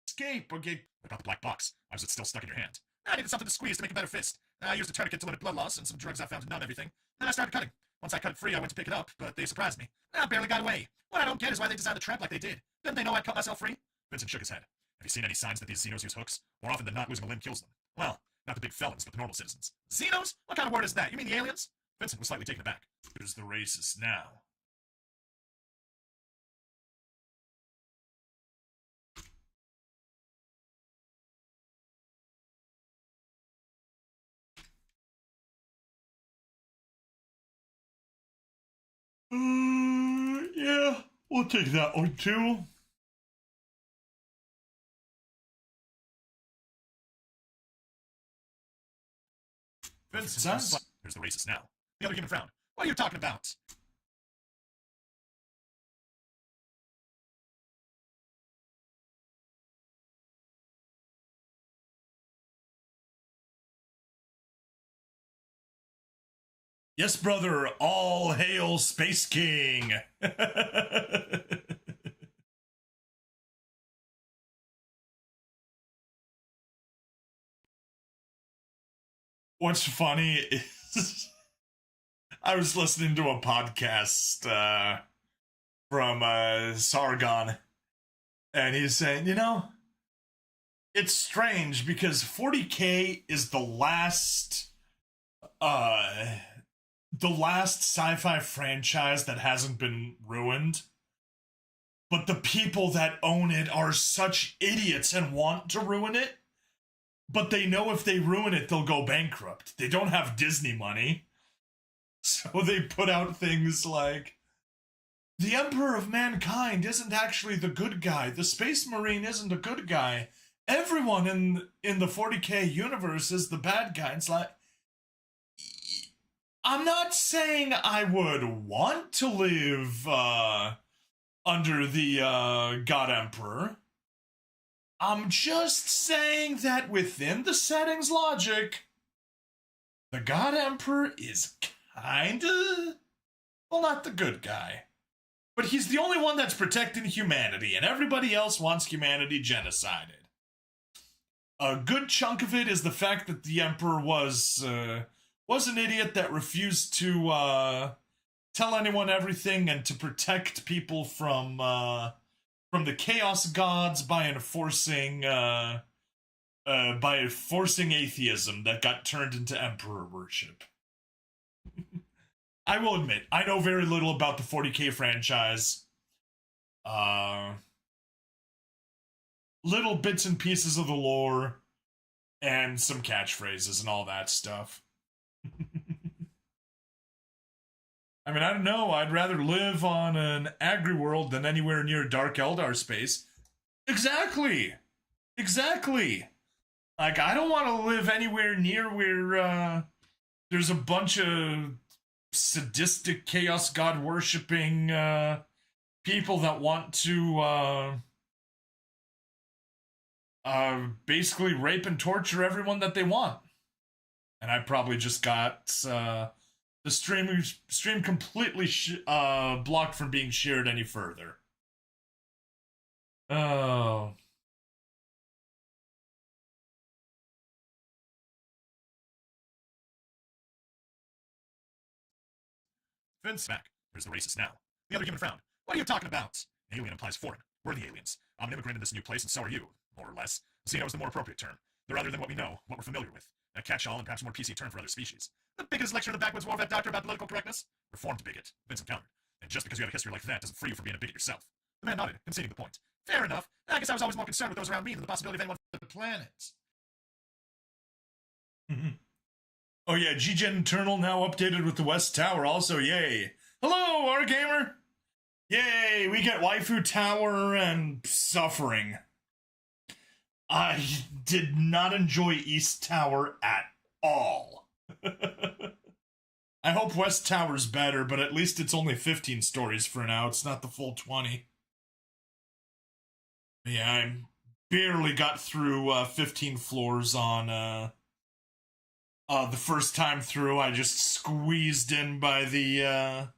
Escape or get... I got the black box. I was still stuck in your hand. I needed something to squeeze to make a better fist. I used a tourniquet to limit blood loss and some drugs I found to numb everything. Then I started cutting. Once I cut it free, I went to pick it up, but they surprised me. I barely got away. What I don't get is why they designed the trap like they did. Didn't they know I'd cut myself free? Vincent shook his head. Have you seen any signs that these Xenos use hooks? More often than not, losing a limb kills them. Well, not the big felons, but the normal citizens. Xenos? What kind of word is that? You mean the aliens? Vincent was slightly taken aback. Who's the racist now? Yeah, we'll take that one too. Vincent says, "Here's the racist now." The other human frowned. What are you talking about? Yes, brother, all hail Space King! What's funny is I was listening to a podcast from Sargon, and he's saying, it's strange because 40K is the last sci-fi franchise that hasn't been ruined, but the people that own it are such idiots and want to ruin it, but they know if they ruin it, they'll go bankrupt. They don't have Disney money, so they put out things like, the Emperor of Mankind isn't actually the good guy, the Space Marine isn't a good guy, everyone in the 40K universe is the bad guy. It's like, I'm not saying I would want to live under the God Emperor. I'm just saying that within the settings logic, the God Emperor is kinda, well, not the good guy. But he's the only one that's protecting humanity, and everybody else wants humanity genocided. A good chunk of it is the fact that the Emperor was an idiot that refused to tell anyone everything and to protect people from the Chaos Gods by enforcing atheism that got turned into Emperor worship. I will admit, I know very little about the 40K franchise. Little bits and pieces of the lore and some catchphrases and all that stuff. I mean, I don't know. I'd rather live on an agri-world than anywhere near Dark Eldar space. Exactly! Exactly! Like, I don't want to live anywhere near where there's a bunch of sadistic Chaos God worshipping people that want to basically rape and torture everyone that they want. And I probably just got the stream completely blocked from being shared any further. Oh. Vince back. Here's the racist now. The other human frowned. What are you talking about? Alien implies foreign. We're the aliens. I'm an immigrant in this new place, and so are you, more or less. Xeno is the more appropriate term. They're other than what we know, what we're familiar with. A catch-all and perhaps more PC term for other species. The biggest lecture in the backwoods war vet doctor about political correctness? Reformed bigot. Vincent countered. And just because you have a history like that doesn't free you from being a bigot yourself. The man nodded, conceding the point. Fair enough. I guess I was always more concerned with those around me than the possibility of anyone on the planet. Oh yeah, G-Gen Eternal now updated with the West Tower also, yay. Hello, our gamer. Yay, we get Waifu Tower and Suffering. I did not enjoy East Tower at all. I hope West Tower's better, but at least it's only 15 stories for now. It's not the full 20. Yeah, I barely got through 15 floors on the first time through. I just squeezed in by the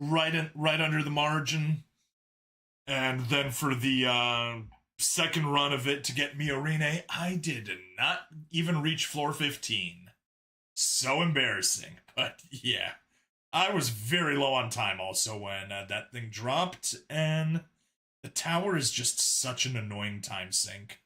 right under the margin, and then for the second run of it to get Miorine, I did not even reach floor 15. So embarrassing, but yeah. I was very low on time also when that thing dropped, and the tower is just such an annoying time sink.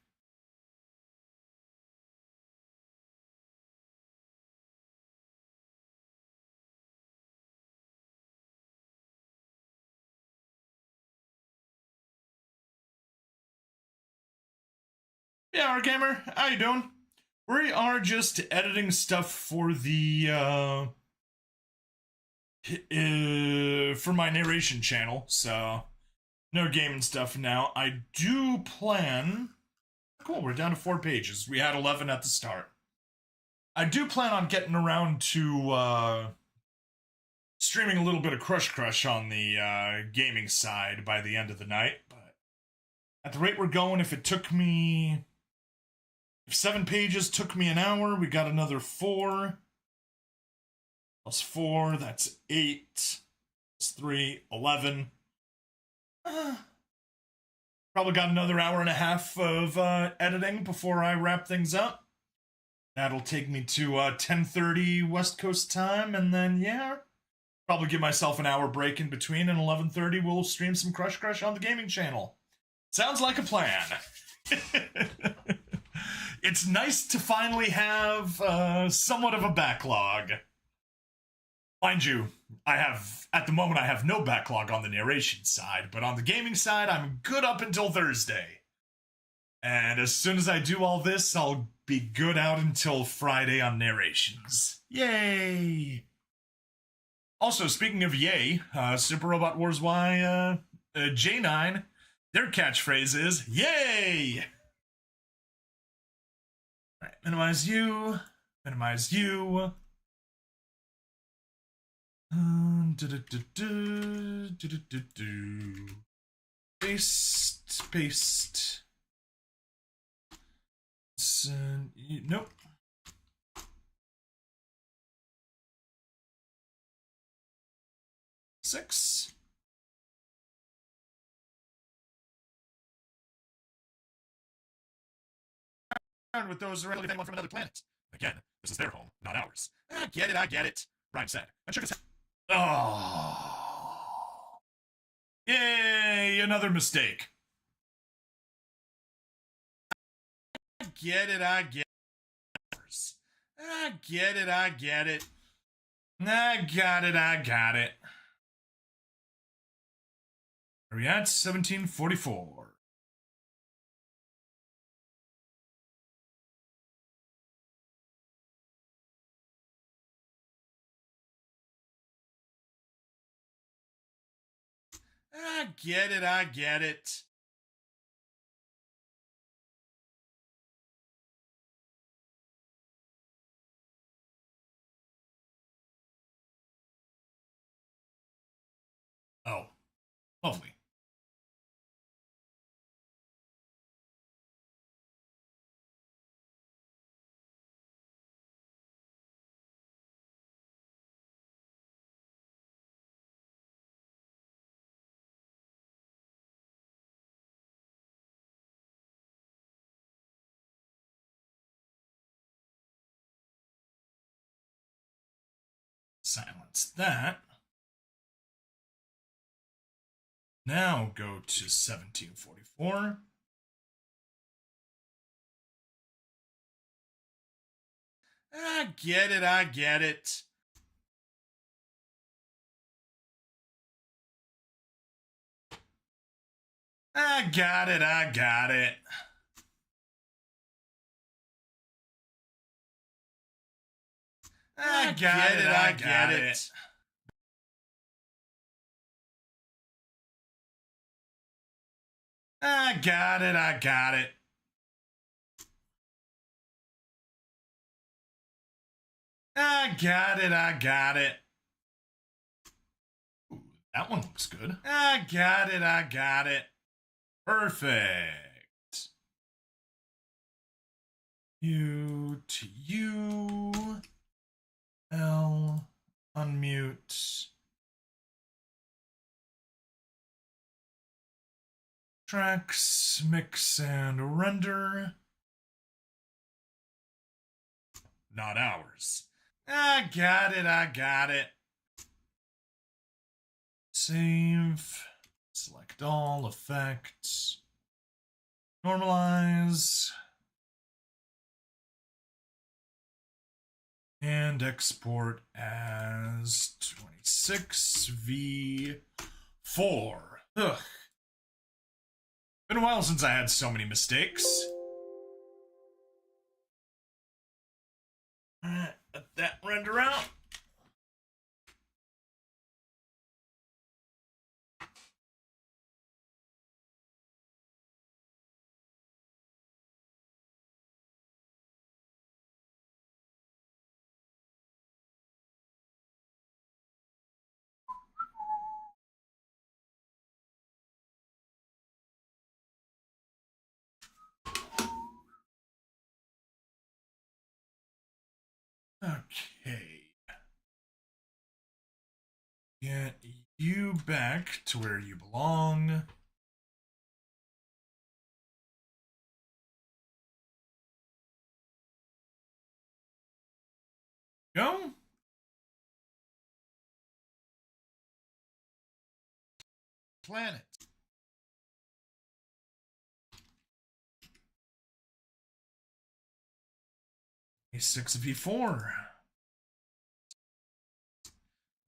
Yeah, our gamer, how you doing? We are just editing stuff for the for my narration channel, so no gaming stuff now. I do plan. Cool, we're down to 4 pages. We had 11 at the start. I do plan on getting around to streaming a little bit of Crush on the gaming side by the end of the night, but at the rate we're going, if 7 pages took me an hour, we got another 4. Plus 4, that's 8. Plus 3, 11. Probably got another hour and a half of editing before I wrap things up. That'll take me to 10:30 West Coast time, and then, yeah, probably give myself an hour break in between, and 11:30 we'll stream some Crush on the gaming channel. Sounds like a plan. It's nice to finally have somewhat of a backlog. Mind you, at the moment I have no backlog on the narration side, but on the gaming side, I'm good up until Thursday. And as soon as I do all this, I'll be good out until Friday on narrations. Yay! Also, speaking of yay, Super Robot Wars Y, J9, their catchphrase is, yay! Alright, minimize you. Paste. Nope. Six. With those around anyone from another planet. Again, this is their home, not ours. I get it, Brian said, and shook his head. Oh. Yay, another mistake. I get it. I get it. I got it. Are we at 1744? I get it. Oh, lovely. Silence that. Now go to 1744. I get it. I got it. I got it, I got it. I got it, I got it. I got it, I got it. Ooh, that one looks good. I got it, I got it. Perfect. U to U. L. Unmute. Tracks, mix, and render. Not ours. I got it, I got it. Save. Select all effects. Normalize. And export as 26v4. Ugh. Been a while since I had so many mistakes. Alright, let that render out. Okay. Get you back to where you belong. Go. Planet. A6v4.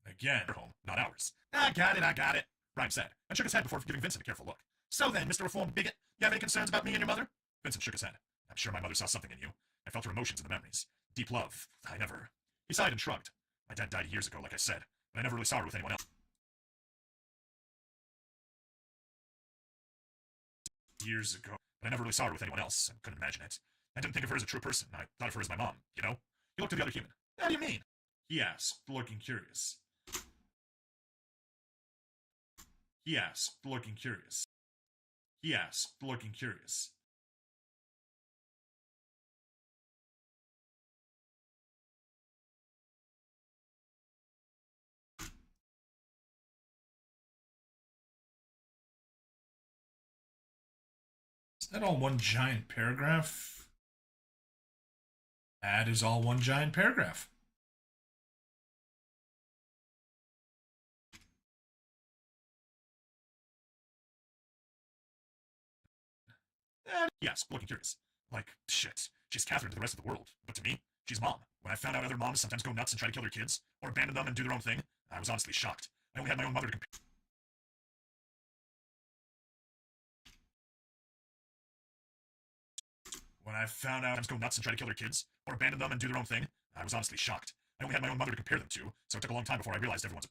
Again. Your home, not ours. I got it, I got it. Rhyme said, and shook his head before giving Vincent a careful look. So then, Mr. Reformed Bigot, you have any concerns about me and your mother? Vincent shook his head. I'm sure my mother saw something in you. I felt her emotions in the memories. Deep love. I never... He sighed and shrugged. My dad died years ago, like I said, but I never really saw her with anyone else. Years ago. But I never really saw her with anyone else. I couldn't imagine it. I didn't think of her as a true person. I thought of her as my mom, you know? He looked at the other human. How do you mean? He asked, looking curious. He asked, looking curious. He asked, looking curious. Is that all one giant paragraph? That is all one giant paragraph. Yes, looking curious. Like, shit. She's Catherine to the rest of the world. But to me, she's mom. When I found out other moms sometimes go nuts and try to kill their kids, or abandon them and do their own thing, I was honestly shocked. I only had my own mother to compare. When I found out Sometimes go nuts and try to kill their kids, or abandon them and do their own thing, I was honestly shocked. I only had my own mother to compare them to, so it took a long time before I realized everyone's a...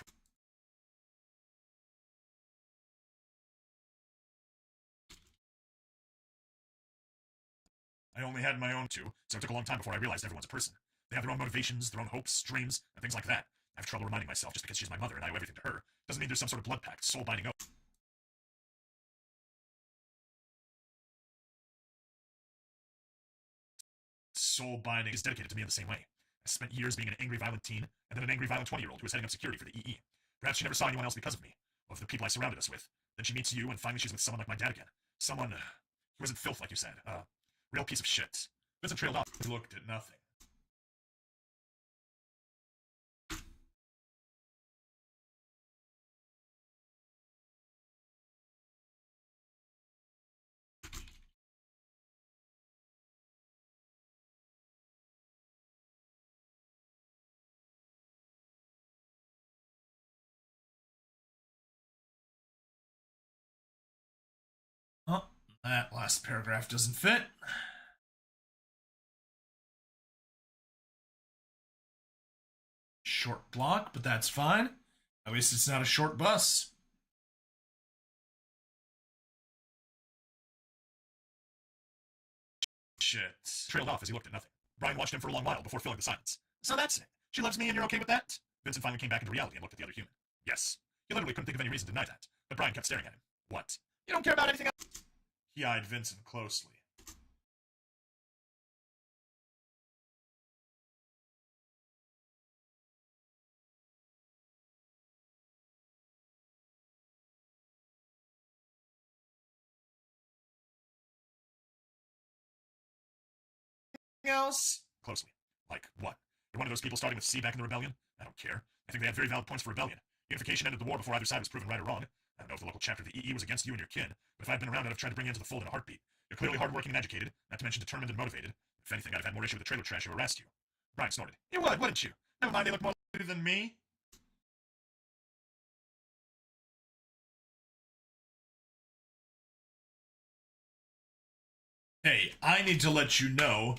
I only had my own two, so it took a long time before I realized everyone's a person. They have their own motivations, their own hopes, dreams, and things like that. I have trouble reminding myself just because she's my mother and I owe everything to her. Doesn't mean there's some sort of blood pact, soul binding oath. soul binding Is dedicated to me in the same way. I spent years being an angry, violent teen, and then an angry, violent 20-year-old who was heading up security for the EE. Perhaps she never saw anyone else because of me, or of the people I surrounded us with. Then she meets you, and finally she's with someone like my dad again. Someone who isn't filth, like you said. Real piece of shit. Vincent trailed off. He looked at nothing. Oh, that last paragraph doesn't fit. short block, but that's fine. At least it's not a short bus. Shit. Trailed off as he looked at nothing. Brian watched him for a long while before filling the silence. So that's it. She loves me and you're okay with that? Vincent finally came back into reality and looked at the other human. Yes. He literally couldn't think of any reason to deny that, but Brian kept staring at him. What? You don't care about anything else? He eyed Vincent closely. Else? Closely. Like what? You're one of those people starting with C back in the rebellion? I don't care. I think they had very valid points for rebellion. Unification ended the war before either side was proven right or wrong. I don't know if the local chapter of the EE was against you and your kin, but if I'd been around, I'd have tried to bring you into the fold in a heartbeat. You're clearly hardworking and educated, not to mention determined and motivated. If anything, I'd have had more issue with the trailer trash who harassed you. Brian snorted. You would, wouldn't you? Never mind, they look more Than me? Hey, I need to let you know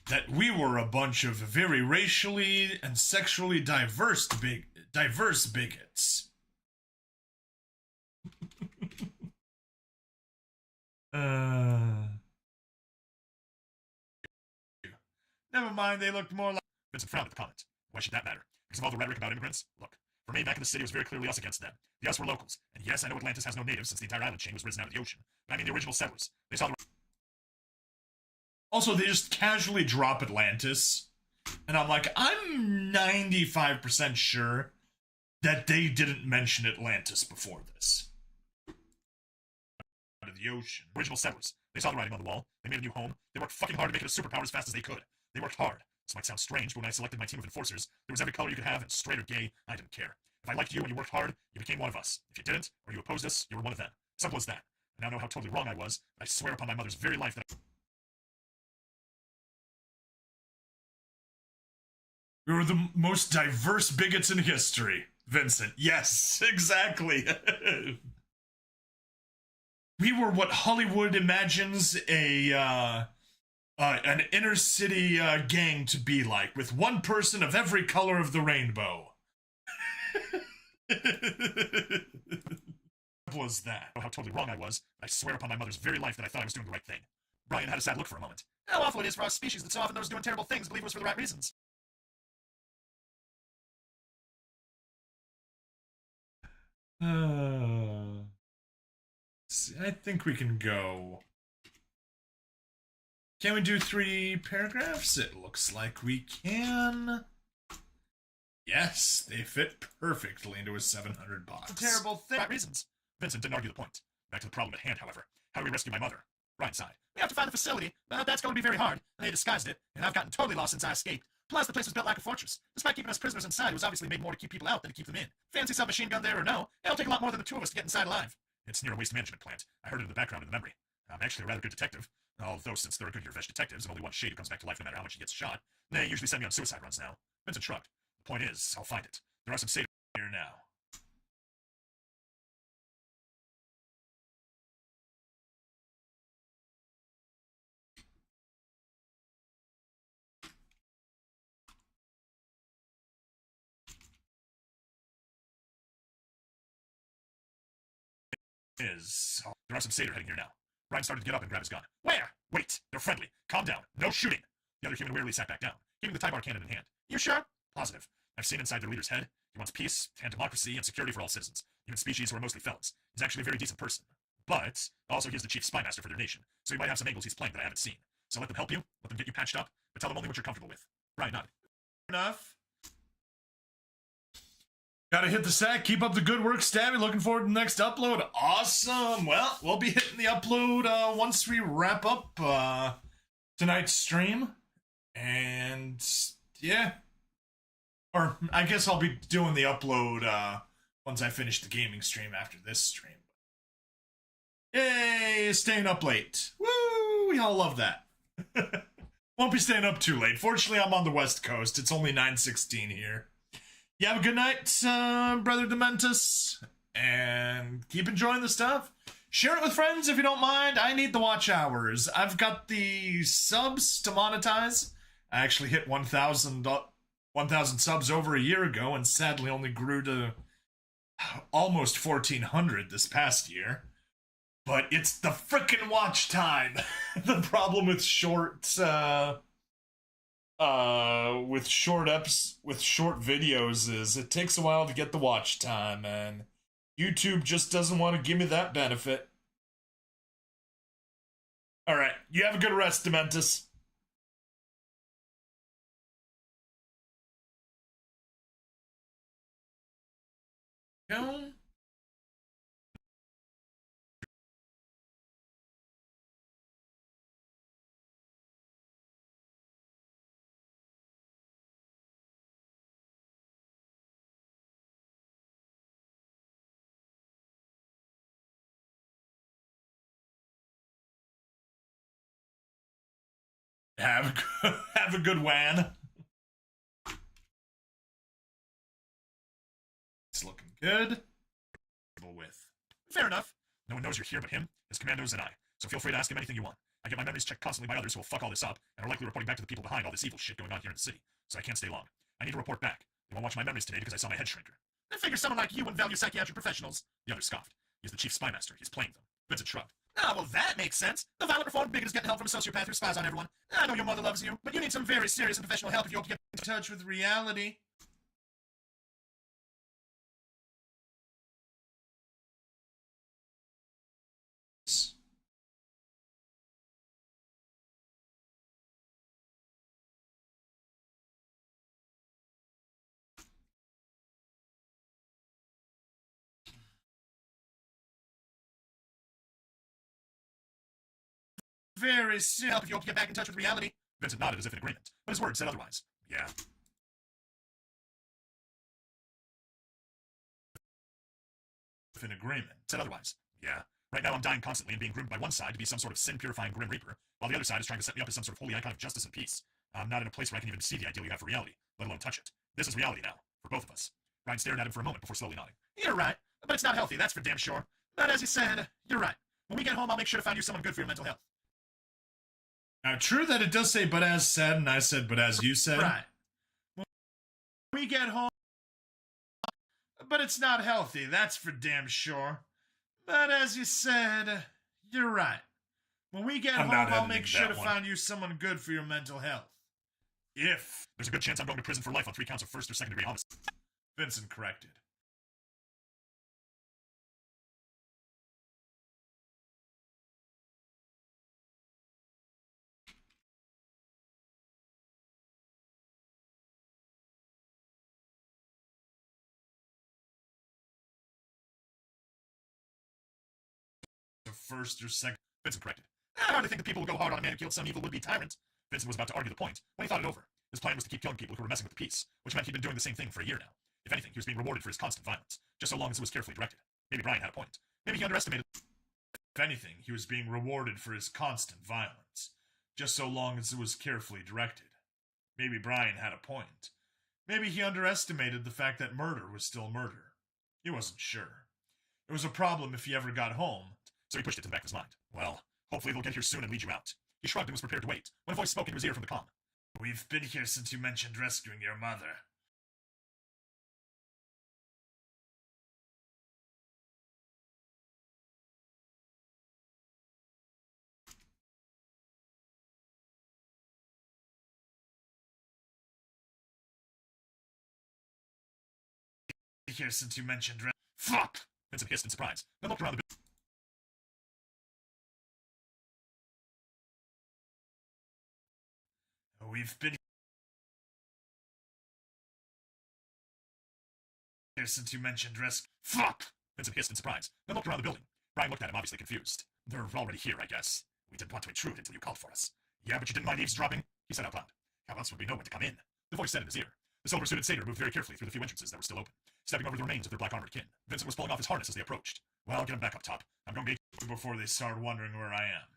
that we were a bunch of very racially and sexually diverse bigots. Never mind, they looked more like... Vincent frowned at the comment. Why should that matter? Because of all the rhetoric about immigrants? Look, for me, back in the city, it was very clearly us against them. The us were locals. And yes, I know Atlantis has no natives since the entire island chain was risen out of the ocean. But I mean the original settlers. They saw the... Also, they just casually drop Atlantis. And I'm like, I'm 95% sure that they didn't mention Atlantis before this. Out of the ocean. Original settlers. They saw the writing on the wall. They made a new home. They worked fucking hard to make it a superpower as fast as they could. They worked hard. This might sound strange, but when I selected my team of enforcers, there was every color you could have, and straight or gay, I didn't care. If I liked you and you worked hard, you became one of us. If you didn't, or you opposed us, you were one of them. Simple as that. I now know how totally wrong I was, but I swear upon my mother's very life that We were the most diverse bigots in history, Vincent. Yes, exactly. We were what Hollywood imagines an inner city gang to be like, with one person of every color of the rainbow. Simple as that. how totally wrong I was, I swear upon my mother's very life that I thought I was doing the right thing. Brian had a sad look for a moment. How awful it is for our species that so often those doing terrible things believe it was for the right reasons. I think we can go. Can we do 3 paragraphs? It looks like we can. Yes, they fit perfectly into a 700 box. It's a terrible thing. Right reasons. Vincent didn't argue the point. Back to the problem at hand, however. How do we rescue my mother? Brian sighed. We have to find the facility, but that's going to be very hard. They disguised it, and I've gotten totally lost since I escaped. Plus, the place was built like a fortress. Despite keeping us prisoners inside, it was obviously made more to keep people out than to keep them in. Fancy submachine gun there or no, it'll take a lot more than the 2 of us to get inside alive. It's near a waste management plant. I heard it in the background in the memory. I'm actually a rather good detective. Although, since there are good Yervesh detectives and only one shade who comes back to life no matter how much he gets shot, they usually send me on suicide runs now. Vincent shrugged. The point is, I'll find it. There are some satyrs Here now. There are some satyr heading here now. Brian started to get up and grab his gun. Where? Wait, they're friendly. Calm down. No shooting. The other human wearily sat back down, keeping the tie bar cannon in hand. You sure? Positive. I've seen inside their leader's head. He wants peace and democracy and security for all citizens, even species who are mostly felons. He's actually a very decent person. But also he's the chief spy master for their nation, so he might have some angles he's playing that I haven't seen. So let them help you, let them get you patched up, but tell them only what you're comfortable with. Brian nodded. Enough. Gotta hit the sack. Keep up the good work, Stabby. Looking forward to the next upload. Awesome. Well, we'll be hitting the upload once we wrap up tonight's stream. And yeah. Or I guess I'll be doing the upload once I finish the gaming stream after this stream. Yay! Staying up late. Woo! We all love that. Won't be staying up too late. Fortunately, I'm on the West Coast. It's only 9:16 here. You have a good night, Brother Dementus, and keep enjoying the stuff. Share it with friends if you don't mind. I need the watch hours. I've got the subs to monetize. I actually hit 1,000 1,000 subs over a year ago and sadly only grew to almost 1,400 this past year. But it's the frickin' watch time. The problem with short videos is it takes a while to get the watch time, and YouTube just doesn't want to give me that benefit. All right, you have a good rest, Dementus. Go. Have a good WAN. It's looking good. With. Fair enough. No one knows you're here but him, his commandos, and I. So feel free to ask him anything you want. I get my memories checked constantly by others who will fuck all this up and are likely reporting back to the people behind all this evil shit going on here in the city. So I can't stay long. I need to report back. They won't watch my memories today because I saw my head shrinker. I figure someone like you wouldn't value psychiatric professionals. The other scoffed. He's the chief spy master. He's playing them. Vincent shrugged. Ah, well, that makes sense. The violent reformed bigot is getting help from a sociopath who spies on everyone. I know your mother loves you, but you need some very serious and professional help if you hope to get in touch with reality. Very soon help if you hope to get back in touch with reality. Vincent nodded as if in agreement, but his words said otherwise. Yeah. In agreement. Said otherwise. Yeah. Right now I'm dying constantly and being groomed by one side to be some sort of sin-purifying Grim Reaper, while the other side is trying to set me up as some sort of holy icon of justice and peace. I'm not in a place where I can even see the ideal you have for reality, let alone touch it. This is reality now, for both of us. Ryan stared at him for a moment before slowly nodding. You're right, but it's not healthy, that's for damn sure. But as you said, you're right. When we get home, I'll make sure to find you someone good for your mental health. Now, true that it does say "but as said," and I said "but as you said." Right. When we get home, but it's not healthy, that's for damn sure. But as you said, you're right. When we get home, I'll make sure to find you someone good for your mental health. If there's a good chance I'm going to prison for life on 3 counts of first or second degree homicide. Vincent corrected. First or second. Vincent corrected. I hardly think the people will go hard on a man who killed some evil would-be tyrant. Vincent was about to argue the point when he thought it over. His plan was to keep killing people who were messing with the peace, which meant he'd been doing the same thing for a year now. If anything, he was being rewarded for his constant violence, just so long as it was carefully directed. Maybe Brian had a point. Maybe he underestimated. If anything, he was being rewarded for his constant violence, just so long as it was carefully directed. Maybe Brian had a point. Maybe he underestimated the fact that murder was still murder. He wasn't sure. It was a problem if he ever got home, so he pushed it to the back of his mind. Well, hopefully they'll get here soon and lead you out. He shrugged and was prepared to wait, when a voice spoke into his ear from the comm. We've been here since you mentioned rescuing your mother. Here since you mentioned Fuck! Vincent hissed in surprise, then looked around the building. We've been here since you mentioned Fuck! Vincent hissed in surprise, then looked around the building. Brian looked at him, obviously confused. They're already here, I guess. We didn't want to intrude until you called for us. Yeah, but you didn't mind eavesdropping? He said out loud. How else would we know when to come in? The voice said in his ear. The silver-suited satyr moved very carefully through the few entrances that were still open, stepping over the remains of their black-armored kin. Vincent was pulling off his harness as they approached. Well, get him back up top. I'm going to be before they start wondering where I am.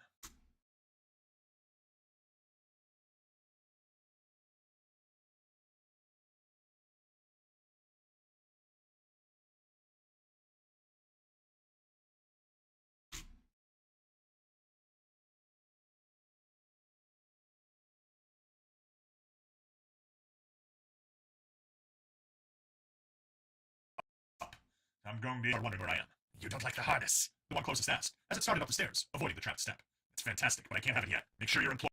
I'm going to are wondering where I am. You don't like the harness? The one closest asked, as it started up the stairs, avoiding the trapped step. It's fantastic, but I can't have it yet. Make sure your employer...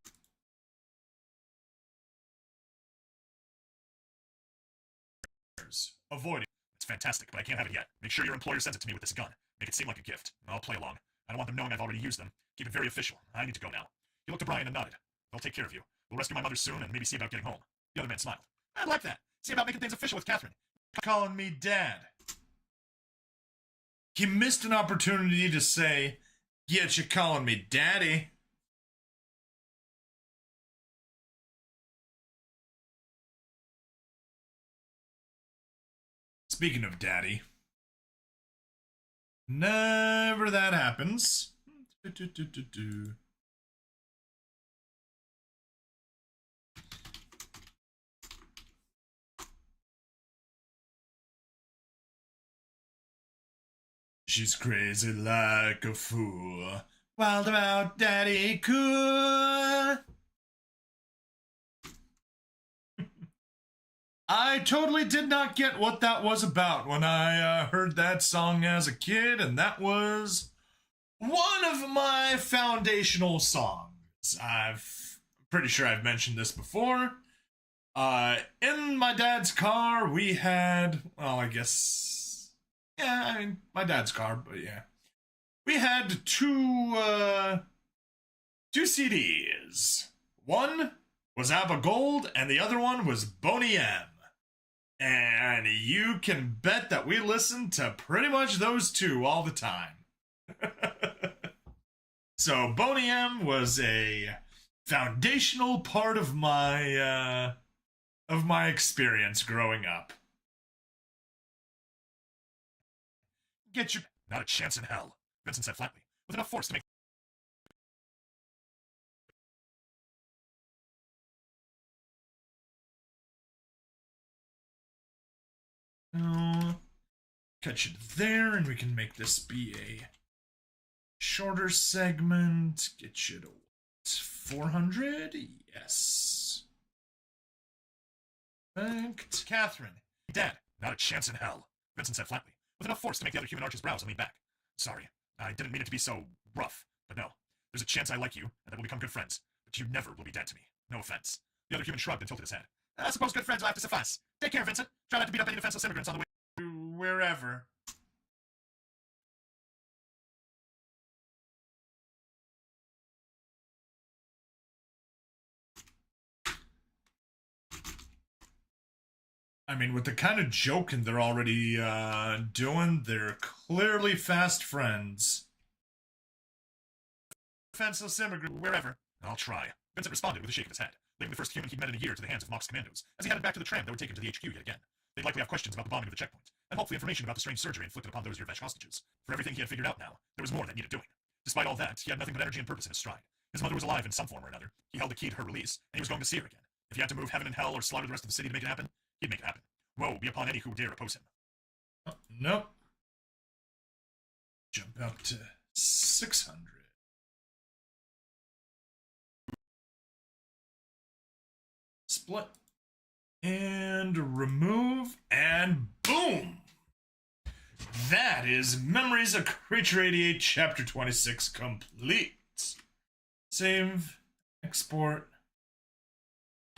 Avoiding... It's fantastic, but I can't have it yet. Make sure your employer sends it to me with this gun. Make it seem like a gift. I'll play along. I don't want them knowing I've already used them. Keep it very official. I need to go now. He looked to Brian and nodded. They'll take care of you. We'll rescue my mother soon and maybe see about getting home. The other man smiled. I like that. See about making things official with Catherine. Calling me Dad. He missed an opportunity to say, "Get you calling me Daddy." Speaking of Daddy, never that happens. She's crazy like a fool. Wild about Daddy cool. I totally did not get what that was about when I heard that song as a kid, and that was one of my foundational songs. I'm pretty sure I've mentioned this before. In my dad's car, we had, well, I guess, yeah, I mean, my dad's car, but yeah. We had two CDs. One was ABBA Gold, and the other one was Boney M. And you can bet that we listened to pretty much those two all the time. So Boney M was a foundational part of my experience growing up. Get your... Not a chance in hell, Vincent said flatly, with enough force to make... Cut you there, and we can make this be a shorter segment. Get you to 400? Yes. Perfect. Catherine. Dad. Not a chance in hell, Vincent said flatly, with enough force to make the other human arch his brows and lean back. Sorry, I didn't mean it to be so rough, but no. There's a chance I like you, and that we'll become good friends, but you never will be dead to me. No offense. The other human shrugged and tilted his head. I suppose good friends will have to suffice. Take care, Vincent. Try not to beat up any defenseless immigrants on the way... Wherever. I mean, with the kind of joking they're already doing, they're clearly fast friends. Defenseless immigrant, wherever. I'll try. Vincent responded with a shake of his head, leaving the first human he'd met in a year to the hands of Mock's commandos, as he headed back to the tram that would take him to the HQ yet again. They'd likely have questions about the bombing of the checkpoint, and hopefully information about the strange surgery inflicted upon those Yervesh hostages. For everything he had figured out now, there was more that needed doing. Despite all that, he had nothing but energy and purpose in his stride. His mother was alive in some form or another. He held the key to her release, and he was going to see her again. If he had to move heaven and hell or slaughter the rest of the city to make it happen, he'd make it happen. Woe be upon any who dare oppose him. Oh, nope. Jump up to 600. Split. And remove. And boom! That is Memories of Creature 88, Chapter 26 complete. Save. Export.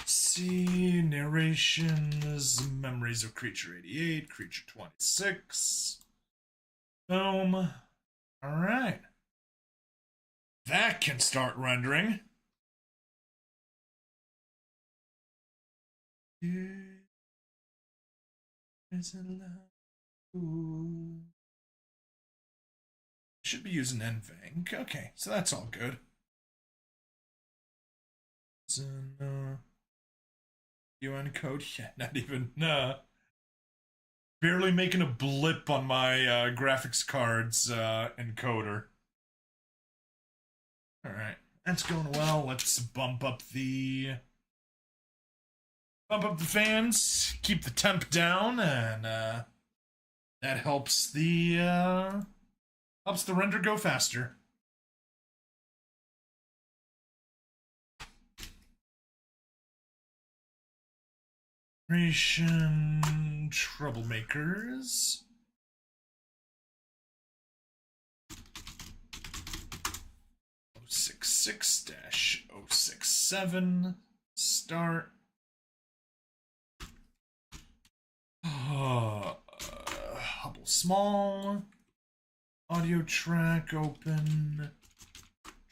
See, narrations, Memories of Creature 88, Creature 26. Boom. Alright. That can start rendering. Should be using NVENC. Okay, so that's all good. UN code? Yeah, not even, barely making a blip on my graphics card's encoder. Alright, that's going well. Let's bump up the fans, keep the temp down, and that helps the render go faster. Narration Troublemakers. 066-067. Start. Hubble small. Audio track open.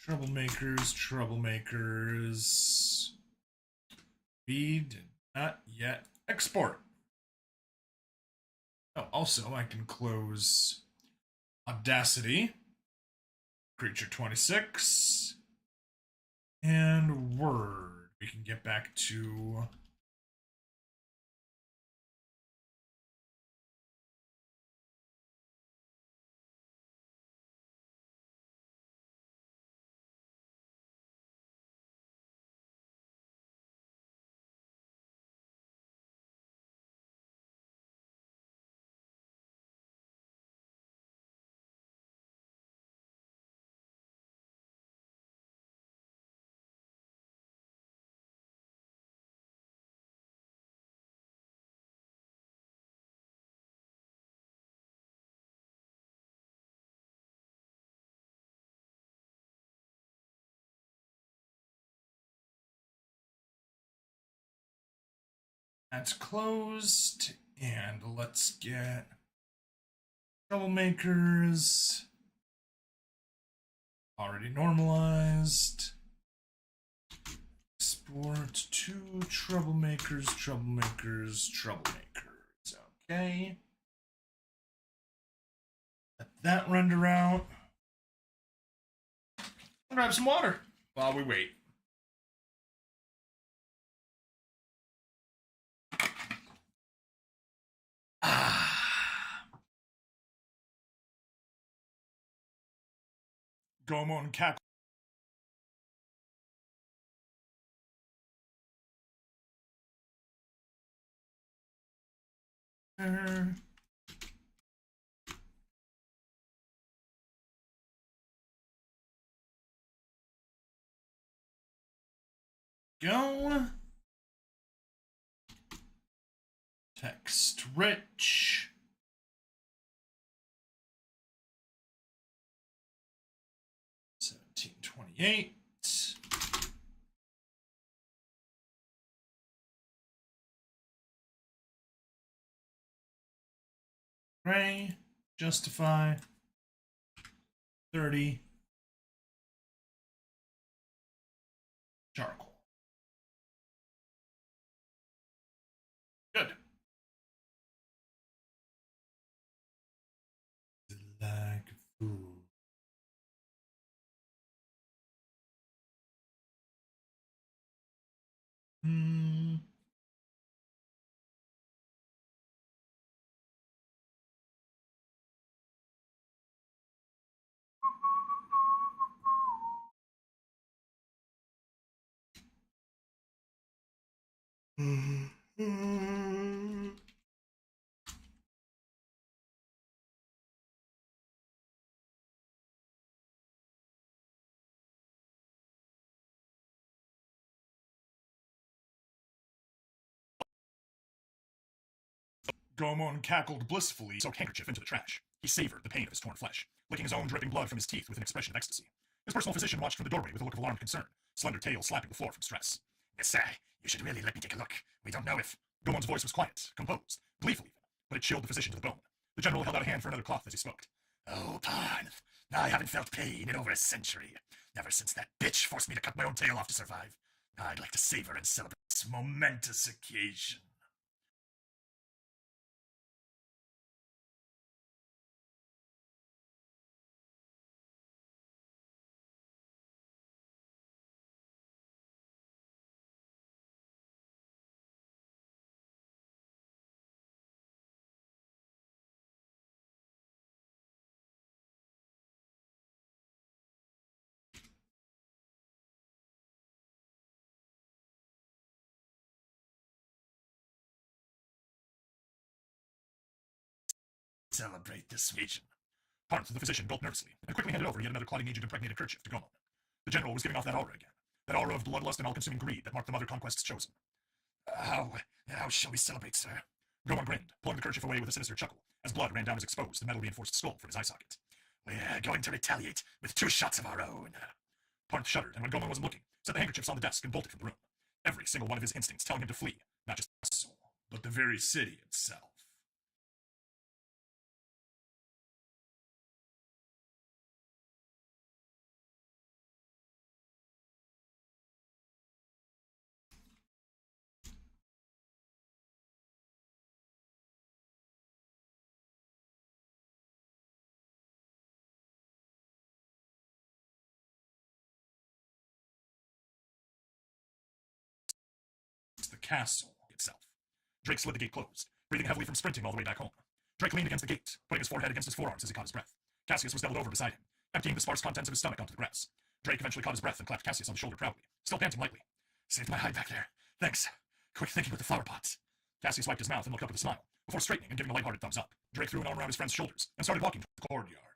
Troublemakers. We did not yet export. Oh, also I can close Audacity, Creature 26, and Word. We can get back to that's closed, and let's get Troublemakers already normalized. Export to Troublemakers. Okay. Let that render out. I'll grab some water while we wait. Gomon Cackle. Go. Text rich. $17.28. Gray. Justify. 30. Charcoal. Good. Like food. Gomon cackled blissfully. Soaked handkerchief into the trash. He savored the pain of his torn flesh, licking his own dripping blood from his teeth with an expression of ecstasy. His personal physician watched from the doorway with a look of alarmed concern, slender tail slapping the floor from stress. Yes, sir. You should really let me take a look. We don't know if... Gomon's voice was quiet, composed, gleeful even, but it chilled the physician to the bone. The general held out a hand for another cloth as he spoke. Oh, Parth, I haven't felt pain in over a century. Ever since that bitch forced me to cut my own tail off to survive. I'd like to savor and celebrate this momentous occasion. Celebrate this occasion. Parth, the physician, gulped nervously, and quickly handed over yet another clotting agent impregnated kerchief to Gomon. The general was giving off that aura again, that aura of bloodlust and all-consuming greed that marked the mother conquest's chosen. How shall we celebrate, sir? Gomon grinned, pulling the kerchief away with a sinister chuckle, as blood ran down his exposed and metal-reinforced skull from his eye socket. We're going to retaliate with 2 shots of our own. Parth shuddered, and when Goman wasn't looking, set the handkerchiefs on the desk and bolted from the room. Every single one of his instincts telling him to flee, not just Castle, but the very city itself. It's the castle itself. Drake slid the gate closed, breathing heavily from sprinting all the way back home. Drake leaned against the gate, putting his forehead against his forearms as he caught his breath. Cassius was doubled over beside him, emptying the sparse contents of his stomach onto the grass. Drake eventually caught his breath and clapped Cassius on the shoulder proudly, still panting lightly. Saved my hide back there. Thanks. Quick thinking with the flower pots. Cassius wiped his mouth and looked up with a smile, before straightening and giving a lighthearted thumbs up. Drake threw an arm around his friend's shoulders and started walking toward the Courtyard.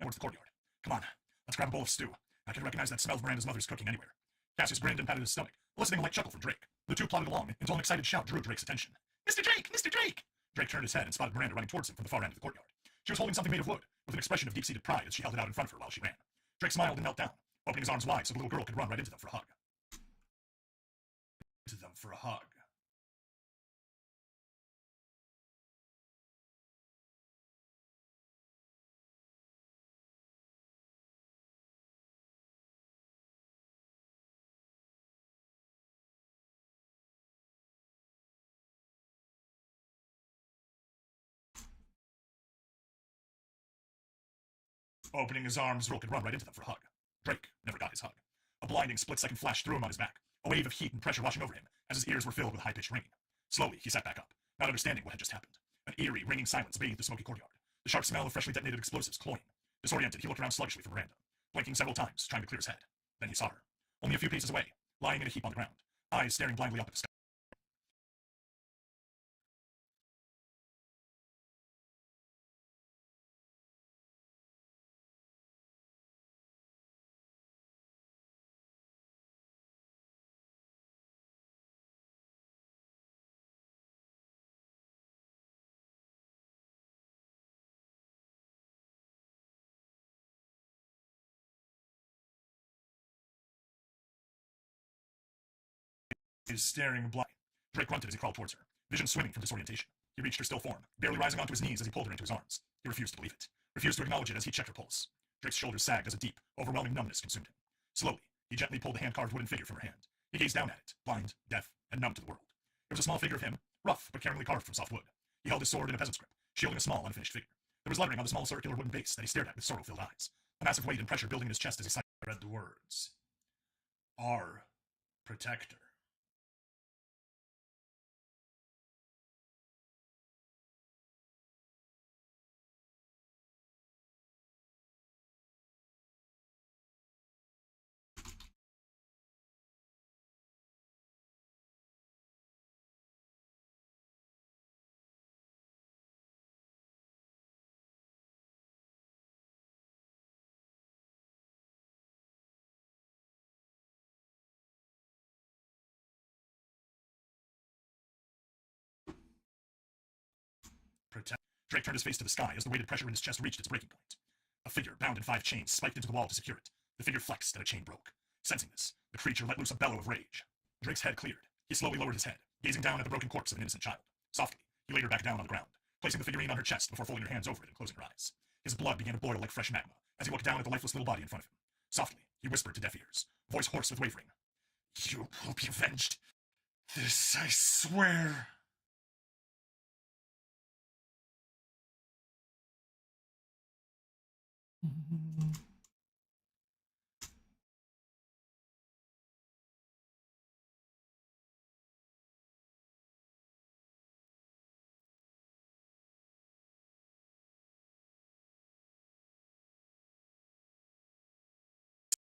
and went to the courtyard. Come on, let's grab a bowl of stew. I can recognize that smell of Miranda's mother's cooking anywhere. Cassius grinned and patted his stomach, eliciting a light chuckle from Drake. The two plodded along until an excited shout drew Drake's attention. Mr. Drake! Mr. Drake! Drake turned his head and spotted Miranda running towards him from the far end of the courtyard. She was holding something made of wood, with an expression of deep-seated pride as she held it out in front of her while she ran. Drake smiled and knelt down, opening his arms wide so the little girl could run right into them for a hug. Opening his arms, Roll could run right into them for a hug. Drake never got his hug. A blinding split-second flash threw him on his back, a wave of heat and pressure washing over him as his ears were filled with high-pitched ringing. Slowly, he sat back up, not understanding what had just happened. An eerie, ringing silence bathed the smoky courtyard, the sharp smell of freshly detonated explosives cloying. Disoriented, he looked around sluggishly for Miranda, blinking several times, trying to clear his head. Then he saw her, only a few paces away, lying in a heap on the ground, eyes staring blindly up at the sky. His staring blind. Drake grunted as he crawled towards her, vision swimming from disorientation. He reached her still form, barely rising onto his knees as he pulled her into his arms. He refused to believe it, refused to acknowledge it as he checked her pulse. Drake's shoulders sagged as a deep, overwhelming numbness consumed him. Slowly, he gently pulled the hand-carved wooden figure from her hand. He gazed down at it, blind, deaf, and numb to the world. It was a small figure of him, rough but caringly carved from soft wood. He held his sword in a peasant's grip, shielding a small, unfinished figure. There was lettering on the small circular wooden base that he stared at with sorrow-filled eyes. A massive weight and pressure building in his chest as he read the words. Our protector. Drake turned his face to the sky as the weighted pressure in his chest reached its breaking point. A figure bound in 5 chains spiked into the wall to secure it. The figure flexed and a chain broke. Sensing this, the creature let loose a bellow of rage. Drake's head cleared. He slowly lowered his head, gazing down at the broken corpse of an innocent child. Softly, he laid her back down on the ground, placing the figurine on her chest before folding her hands over it and closing her eyes. His blood began to boil like fresh magma as he looked down at the lifeless little body in front of him. Softly, he whispered to deaf ears, voice hoarse with wavering. You will be avenged. This I swear.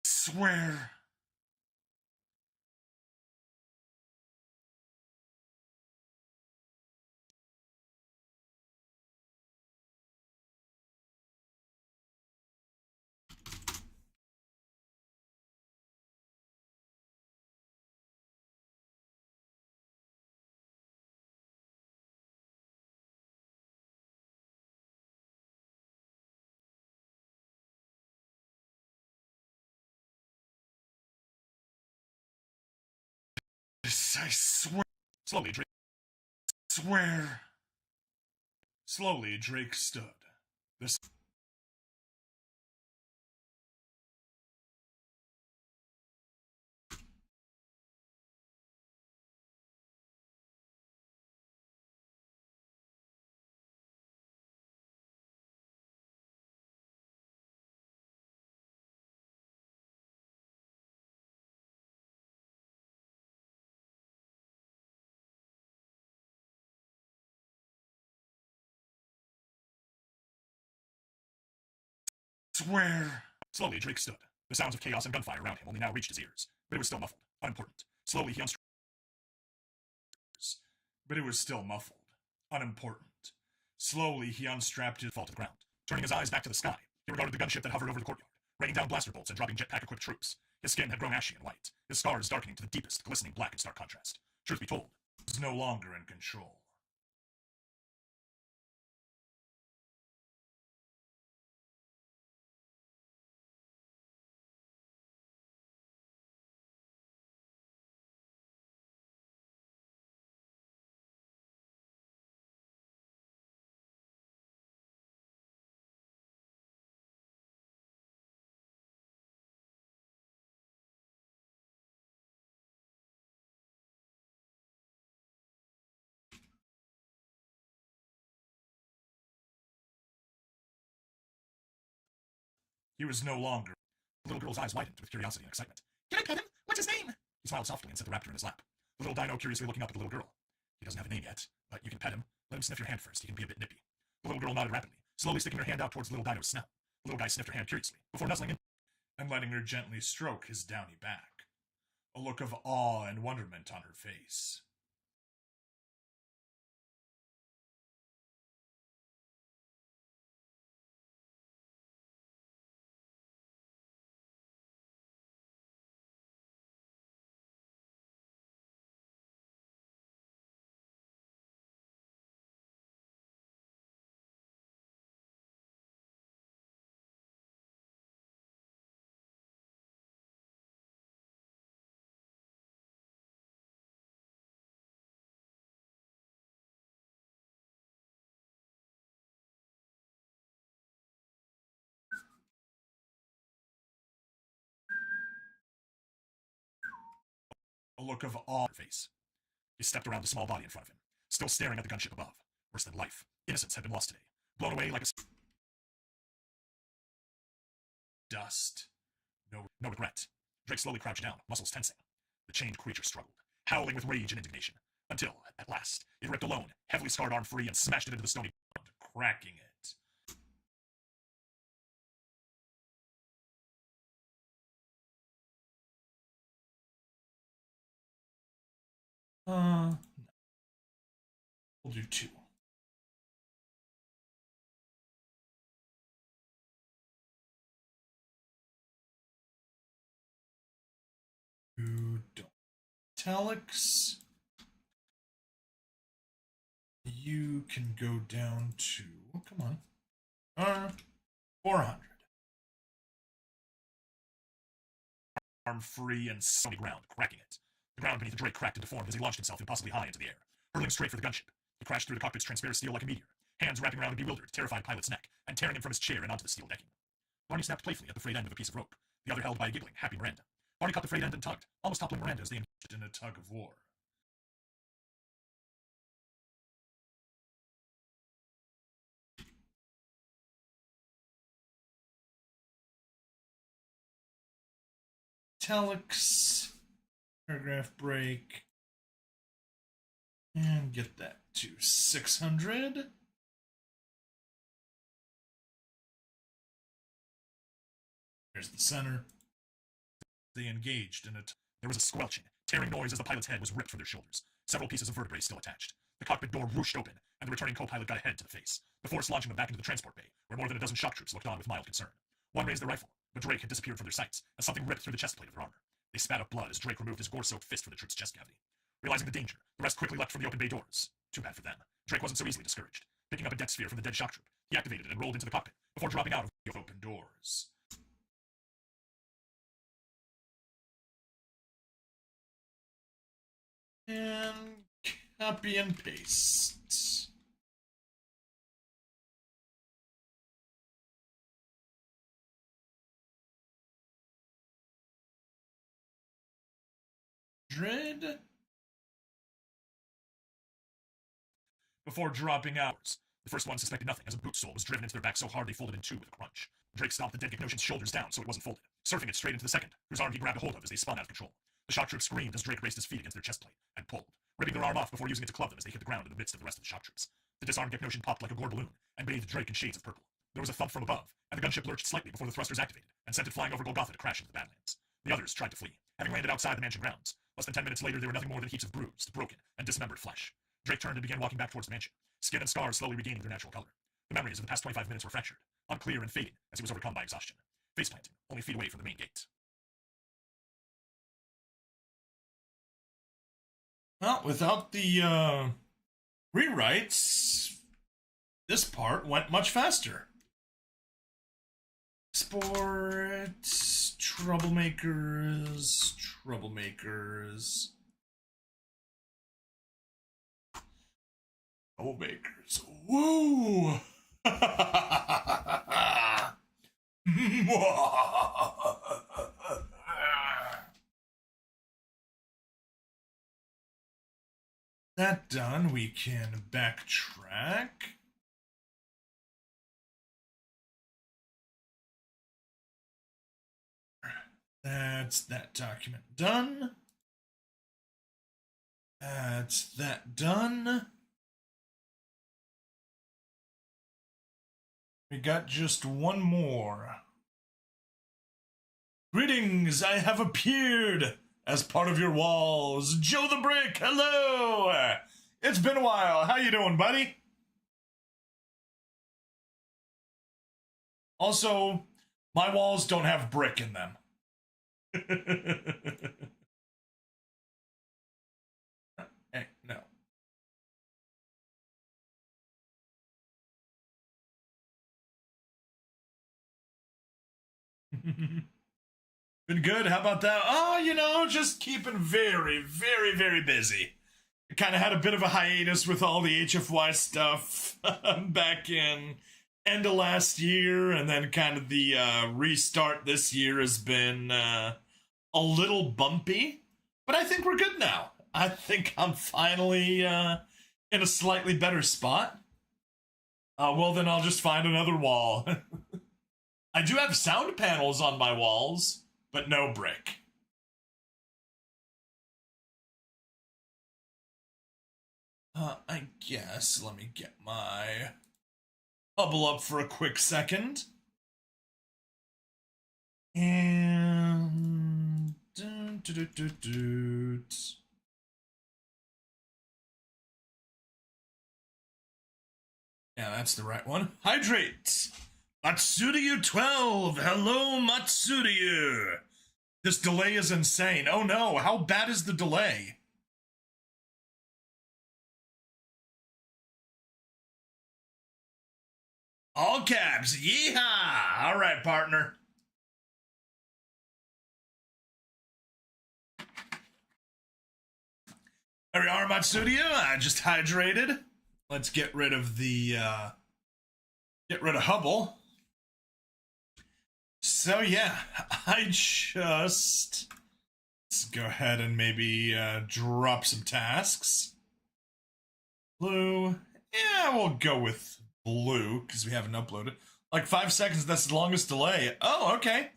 Swear. I swear. Slowly, Drake. Swear. Slowly, Drake stood. This. Swear. Slowly, Drake stood. The sounds of chaos and gunfire around him only now reached his ears, but it was still muffled, unimportant. Slowly, he unstrapped. But it was still muffled, unimportant. Slowly, he unstrapped his. Fall to the ground. Turning his eyes back to the sky, he regarded the gunship that hovered over the courtyard, raining down blaster bolts and dropping jetpack-equipped troops. His skin had grown ashy and white, his scars darkening to the deepest, glistening black in stark contrast. Truth be told, he was no longer in control. He was no longer. the little girl's eyes widened with curiosity and excitement. Can I pet him? What's his name? He smiled softly and set the raptor in his lap. The little dino curiously looking up at the little girl. He doesn't have a name yet, but you can pet him. Let him sniff your hand first. He can be a bit nippy. The little girl nodded rapidly, slowly sticking her hand out towards the little dino's snout. The little guy sniffed her hand curiously, before nuzzling in and letting her gently stroke his downy back. A look of awe and wonderment on her face. A look of awe on her face. He stepped around the small body in front of him, still staring at the gunship above. Worse than life, innocence had been lost today, blown away like a dust. No regret. Drake slowly crouched down, muscles tensing. The chained creature struggled, howling with rage and indignation, until, at last, it ripped a lone, heavily scarred arm free and smashed it into the stony ground, cracking it. No. We'll do two. You don't. Telex. You can go down to. Oh, come on. 400. arm free and stony ground, cracking it. The ground beneath Drake cracked and deformed as he launched himself impossibly high into the air, hurling straight for the gunship. He crashed through the cockpit's transparent steel like a meteor, hands wrapping around a bewildered, terrified pilot's neck and tearing him from his chair and onto the steel decking. Barney snapped playfully at the frayed end of a piece of rope, the other held by a giggling, happy Miranda. Barney caught the frayed end and tugged, almost toppling Miranda as they engaged in a tug of war. Telex, paragraph break, and get that to 600. There's the center. They engaged in it. There was a squelching, tearing noise as the pilot's head was ripped from their shoulders, several pieces of vertebrae still attached. The cockpit door whooshed open, and the returning co-pilot got a head to the face, the force launching them back into the transport bay, where more than a dozen shock troops looked on with mild concern. One raised their rifle, but Drake had disappeared from their sights as something ripped through the chest plate of their armor. They spat up blood as Drake removed his gore-soaked fist from the troop's chest cavity. Realizing the danger, the rest quickly leapt from the open bay doors. Too bad for them. Drake wasn't so easily discouraged. Picking up a death sphere from the dead shock troop, he activated it and rolled into the cockpit before dropping out of the open doors. And copy and paste. Dread. Before dropping ours, the first one suspected nothing as a boot sole was driven into their back so hard they folded in two with a crunch. Drake stomped the dead Gagnoshan's shoulders down so it wasn't folded, surfing it straight into the second, whose arm he grabbed a hold of as they spun out of control. The shock troops screamed as Drake raced his feet against their chest plate and pulled, ripping their arm off before using it to club them as they hit the ground in the midst of the rest of the shock troops. The disarmed Gagnoshan popped like a gore balloon and bathed Drake in shades of purple. There was a thump from above, and the gunship lurched slightly before the thrusters activated and sent it flying over Golgotha to crash into the Badlands. The others tried to flee, having landed outside the mansion grounds. Less than 10 minutes later, they were nothing more than heaps of bruised, broken, and dismembered flesh. Drake turned and began walking back towards the mansion, skin and scars slowly regaining their natural color. The memories of the past 25 minutes were fractured, unclear and fading as he was overcome by exhaustion, face planting, only feet away from the main gate. Well, without the rewrites, this part went much faster. Export, troublemakers. Troublemakers. Woo! That done, we can backtrack. That's that document done. That's that done. We got just one more. Greetings, I have appeared as part of your walls. Joe the Brick, hello! It's been a while. How you doing, buddy? Also, my walls don't have brick in them. Hey, no. Been good. How about that? Oh, you know, just keeping very, very, very busy. Kind of had a bit of a hiatus with all the HFY stuff back in end of last year, and then kind of the restart this year has been a little bumpy, but I think we're good now. I think I'm finally in a slightly better spot. Well, then I'll just find another wall. I do have sound panels on my walls, but no brick. I guess, let me get my bubble up for a quick second. And... Yeah, that's the right one. Hydrate! Matsuryu 12! Hello, Matsuryu! This delay is insane. Oh no, how bad is the delay? All caps, yeehaw! All right, partner. There we are, Matsudio. I just hydrated. Let's get rid of the, get rid of Hubble. So yeah, let's go ahead and maybe drop some tasks. Blue, yeah, we'll go with blue because we haven't uploaded. Like 5 seconds, that's the longest delay. Oh, okay.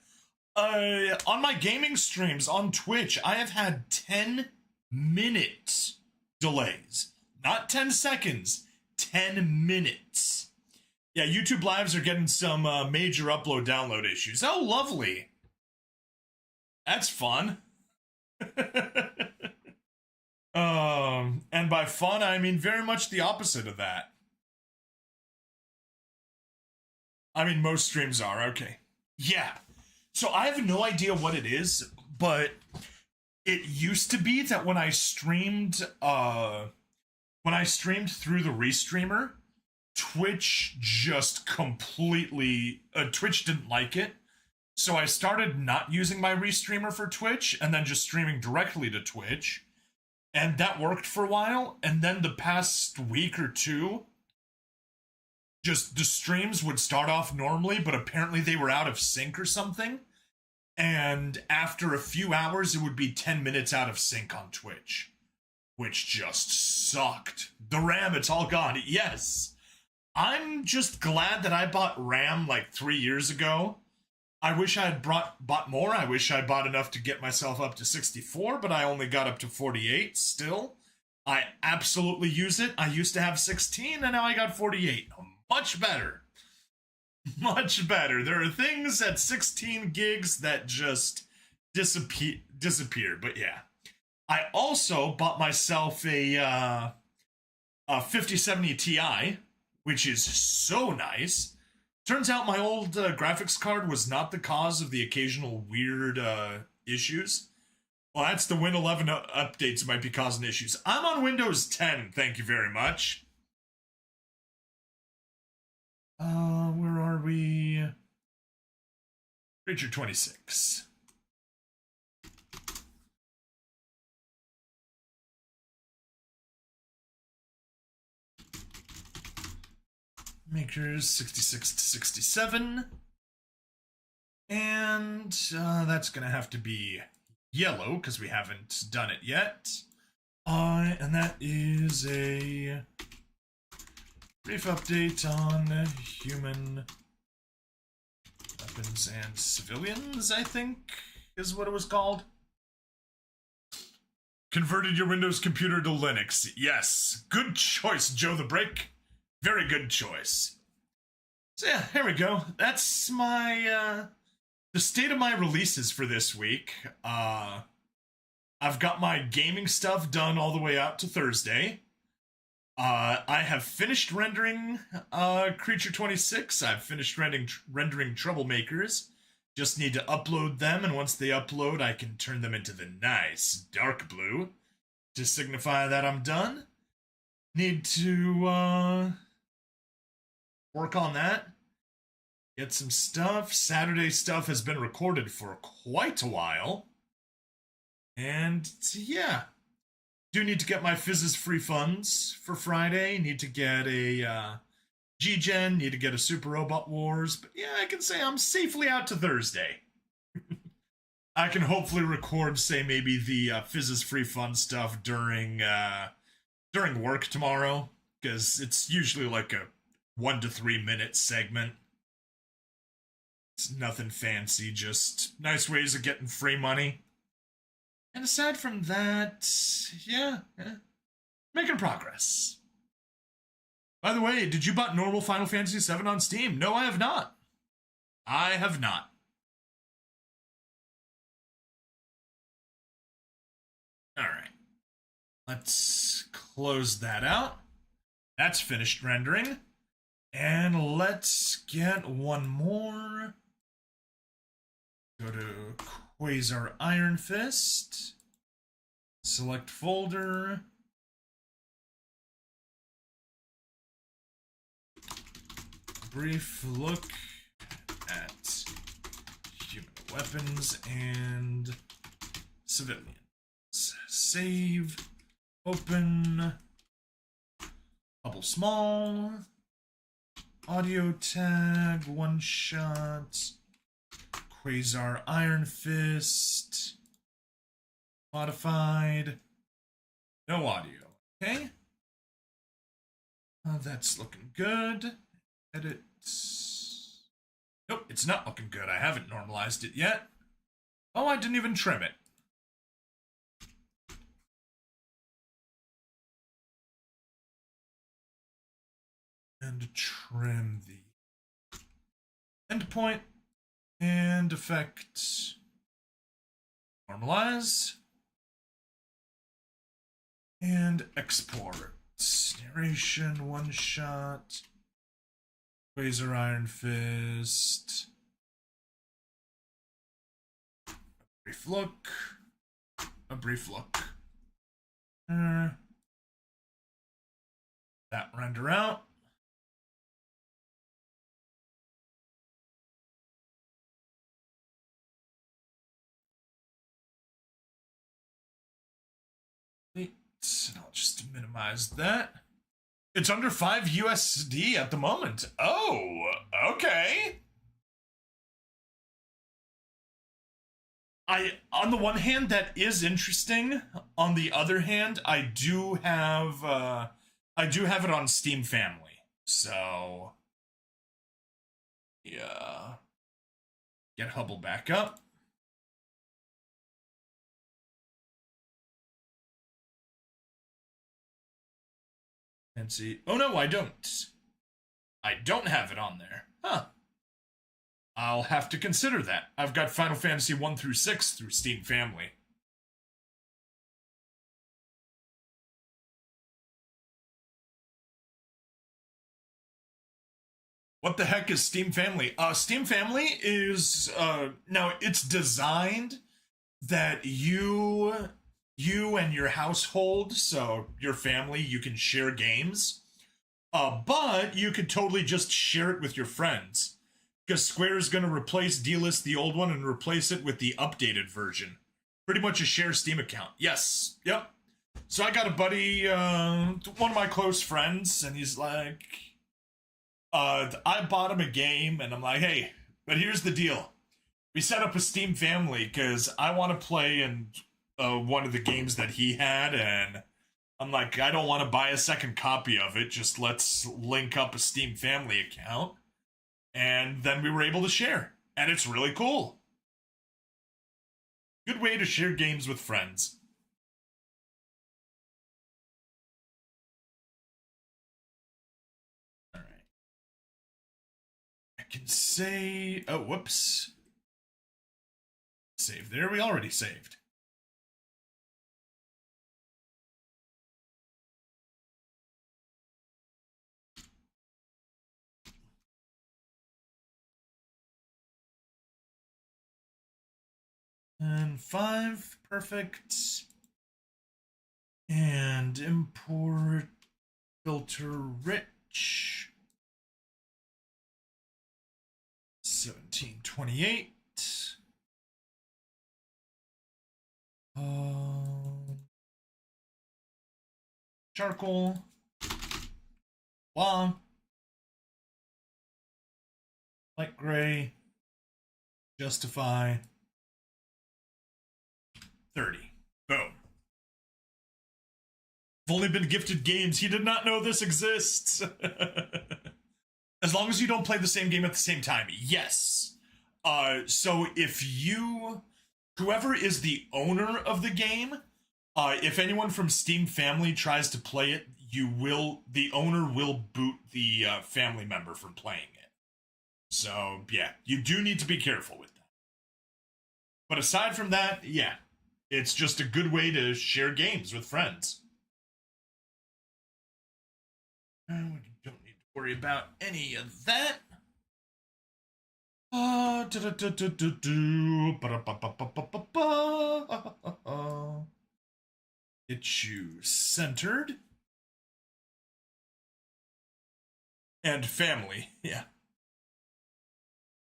On my gaming streams on Twitch, I have had 10 minutes delays. Not 10 seconds, 10 minutes. Yeah, YouTube Lives are getting some major upload download issues. Oh, lovely. That's fun. And by fun, I mean very much the opposite of that. I mean, most streams are, okay. Yeah. So I have no idea what it is, but it used to be that when I streamed through the Restreamer, Twitch just completely, Twitch didn't like it. So I started not using my Restreamer for Twitch and then just streaming directly to Twitch. and that worked for a while. And then the past week or two, just the streams would start off normally, but apparently they were out of sync or something. And after a few hours, it would be 10 minutes out of sync on Twitch, which just sucked. The RAM, it's all gone. Yes. I'm just glad that I bought RAM like 3 years ago. I wish I had bought more. I wish I bought enough to get myself up to 64, but I only got up to 48 still. I absolutely use it. I used to have 16 and now I got 48. Much better. Much better. There are things at 16 gigs that just disappear. But yeah. I also bought myself a 5070 Ti, which is so nice. Turns out my old graphics card was not the cause of the occasional weird issues. Well, that's the Win 11 updates might be causing issues. I'm on Windows 10, thank you very much. Where are we? Creature 26. Makers 66 to 67. And that's going to have to be yellow because we haven't done it yet. And that is a brief update on human weapons and civilians, I think is what it was called. Converted your Windows computer to Linux. Yes. Good choice, Joe the Brick. Very good choice. So yeah, here we go. That's my, the state of my releases for this week. I've got my gaming stuff done all the way out to Thursday. I have finished rendering, Creature 26. I've finished rendering Troublemakers. Just need to upload them, and once they upload, I can turn them into the nice dark blue to signify that I'm done. Need to, work on that. Get some stuff. Saturday stuff has been recorded for quite a while. And yeah. Do need to get my Fizzes free funds for Friday. Need to get a G-Gen. Need to get a Super Robot Wars. But yeah, I can say I'm safely out to Thursday. I can hopefully record, say, maybe the Fizzes free fund stuff during work tomorrow. Because it's usually like a 1 to 3 minute segment. It's nothing fancy, just nice ways of getting free money. And aside from that, yeah, making progress. By the way, did you buy normal Final Fantasy VII on Steam? No, I have not. I have not. Alright. Let's close that out. That's finished rendering. And let's get one more. Go to Quasar Iron Fist. Select folder. Brief look at human weapons and civilians. Save. Open. Bubble small. Audio tag. One shot. Quasar Iron Fist. Modified. No audio. Okay. That's looking good. Edit. Nope, it's not looking good. I haven't normalized it yet. Oh, I didn't even trim it. And trim the endpoint. And effect. Normalize. And export. Narration, one shot. Quasar Iron Fist. A brief look. A brief look. That render out. minimize that. It's under 5 USD at the moment. Oh, okay. On the one hand, that is interesting. On the other hand, I do have it on Steam Family. So yeah. Get Hubble back up. And see. Oh no, I don't. I don't have it on there. Huh. I'll have to consider that. I've got Final Fantasy 1 through 6 through Steam Family. What the heck is Steam Family? Steam Family is now it's designed that you and your household, so your family, you can share games. But you could totally just share it with your friends. Because Square is going to replace D-List, the old one, and replace it with the updated version. Pretty much a share Steam account. Yes. Yep. So I got a buddy, one of my close friends, and he's like, I bought him a game, and I'm like, hey, but here's the deal. We set up a Steam Family, because I want to play in one of the games that he had, and I'm like, I don't want to buy a second copy of it, just let's link up a Steam Family account. And then we were able to share. And it's really cool. Good way to share games with friends. Alright. I can say... Oh, whoops. Save there. We already saved. And 5, perfect. And import filter rich. 1728. Charcoal. Blah. Light gray. Justify. 30. Boom. I've only been gifted games. He did not know this exists. As long as you don't play the same game at the same time. Yes. So if whoever is the owner of the game, if anyone from Steam Family tries to play it, the owner will boot the family member from playing it. So yeah, you do need to be careful with that. But aside from that, yeah. It's just a good way to share games with friends. We don't need to worry about any of that. Get you centered. And family, yeah.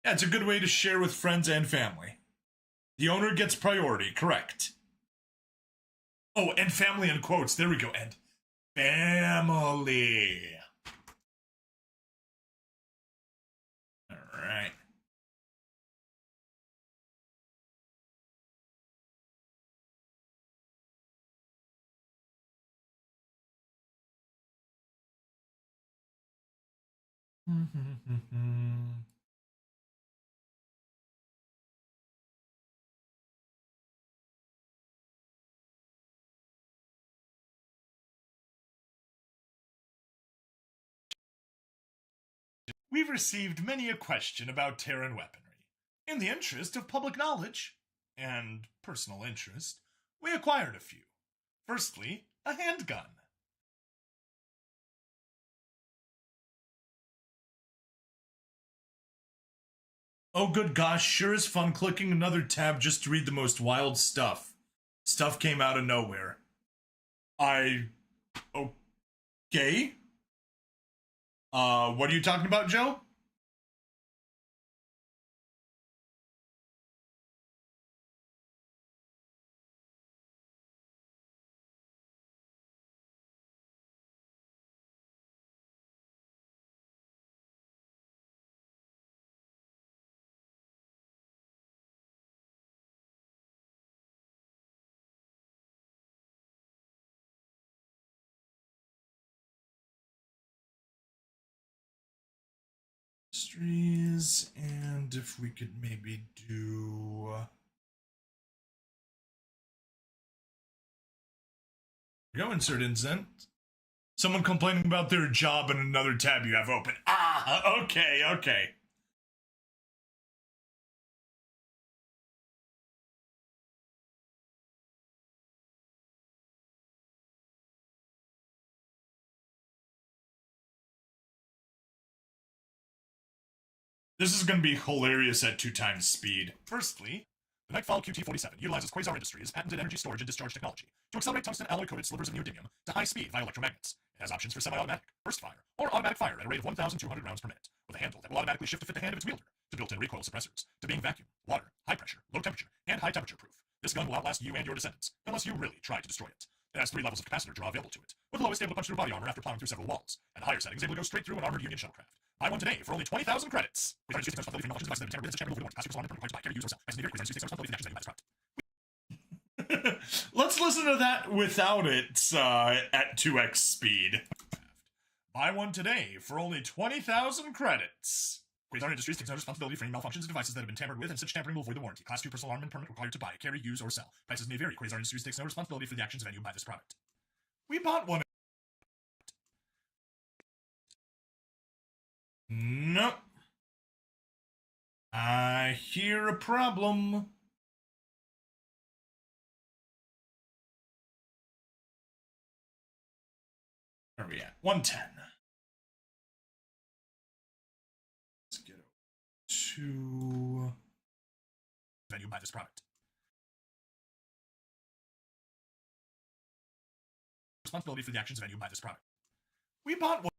Yeah, it's a good way to share with friends and family. The owner gets priority, correct. Oh, and family in quotes. There we go. And family. All right. We've received many a question about Terran weaponry. In the interest of public knowledge and personal interest, we acquired a few. Firstly, a handgun. Oh, good gosh, sure is fun clicking another tab just to read the most wild stuff. Stuff came out of nowhere. Okay. What are you talking about, Joe? Industries, and if we could maybe do... Go insert incident. Someone complaining about their job in another tab you have open. Ah, okay. This is going to be hilarious at 2 times speed. Firstly, the Nightfall QT-47 utilizes Quasar Industries' patented energy storage and discharge technology to accelerate tungsten alloy-coated slivers of neodymium to high speed via electromagnets. It has options for semi-automatic, burst fire, or automatic fire at a rate of 1,200 rounds per minute, with a handle that will automatically shift to fit the hand of its wielder, to built-in recoil suppressors, to being vacuum, water, high pressure, low temperature, and high temperature proof. This gun will outlast you and your descendants, unless you really try to destroy it. It has 3 levels of capacitor draw available to it, with the lowest able to punch through body armor after plowing through several walls, and the higher settings able to go straight through an armored Union shuttlecraft. Buy one today for only 20,000 credits. Let's listen to that without it at 2x speed. Buy one today for only 20,000 credits. Quasar Industries takes no responsibility for any malfunctions of devices that have been tampered with, and such tampering will void the warranty. Class 2 personal armament permit required to buy, carry, use, or sell. Prices may vary. Quasar Industries takes no responsibility for the actions of any who buy this product. We bought one. Nope. I hear a problem. Where are we at? 110. Let's get over to... Then you buy this product. Responsibility for the actions of any who buy this product. We bought one.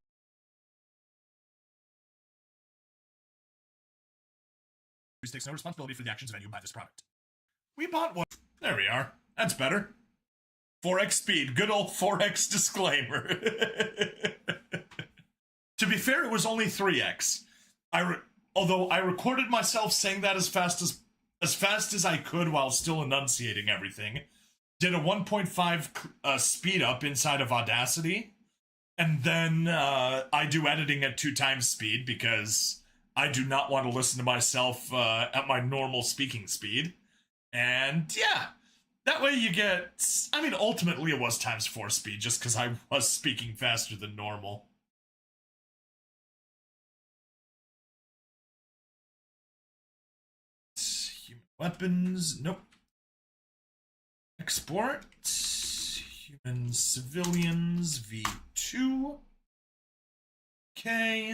Takes no responsibility for the actions of any who buy this product. We bought one. There we are. That's better. 4x speed. Good old 4x disclaimer. To be fair, it was only 3x. Although I recorded myself saying that as fast as I could while still enunciating everything. Did a 1.5 speed up inside of Audacity. And then I do editing at 2 times speed because I do not want to listen to myself at my normal speaking speed. And yeah, that way you get... I mean, ultimately it was times 4 speed just because I was speaking faster than normal. Human weapons, nope. Export. Human civilians, V2. Okay.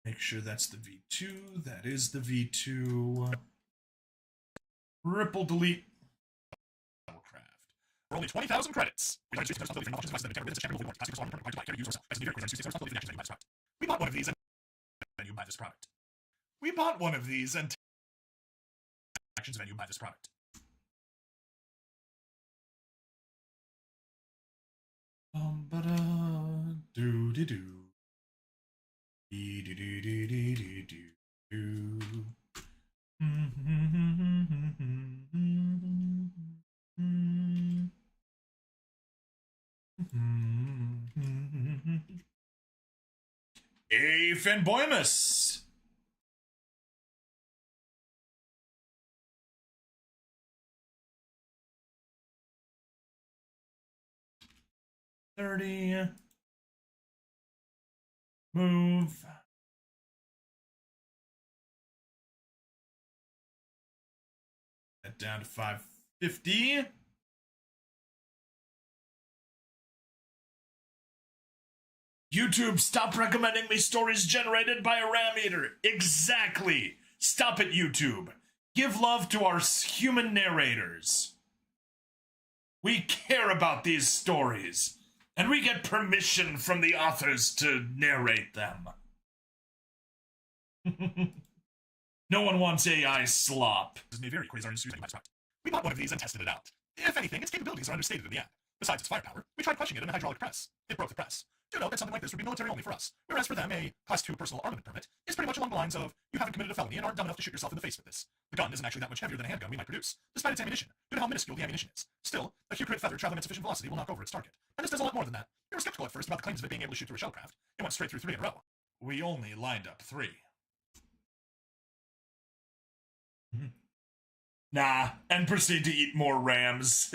Make sure that's the V2. That is the V2. Ripple delete. For only 20,000 credits. We bought one of these and then you buy this product. We bought one of these and actions when you buy this product. Do do do. Do do do do do do do. A Fanboymus. Move. That down to 550. YouTube, stop recommending me stories generated by a RAM eater. Exactly. Stop it, YouTube. Give love to our human narrators. We care about these stories, and we get permission from the authors to narrate them. No one wants AI slop. This may vary. We bought one of these and tested it out. If anything, its capabilities are understated in the ad. Besides its firepower, we tried crushing it in a hydraulic press. It broke the press. Do note that something like this would be military only for us, whereas for them, a Class 2 personal armament permit is pretty much along the lines of, you haven't committed a felony and aren't dumb enough to shoot yourself in the face with this. The gun isn't actually that much heavier than a handgun we might produce, despite its ammunition, due to how minuscule the ammunition is. Still, a few crit feather traveling at sufficient velocity will knock over its target. And this does a lot more than that. We were skeptical at first about the claims of it being able to shoot through a shellcraft. It went straight through 3 in a row. We only lined up 3. Nah, and proceed to eat more rams.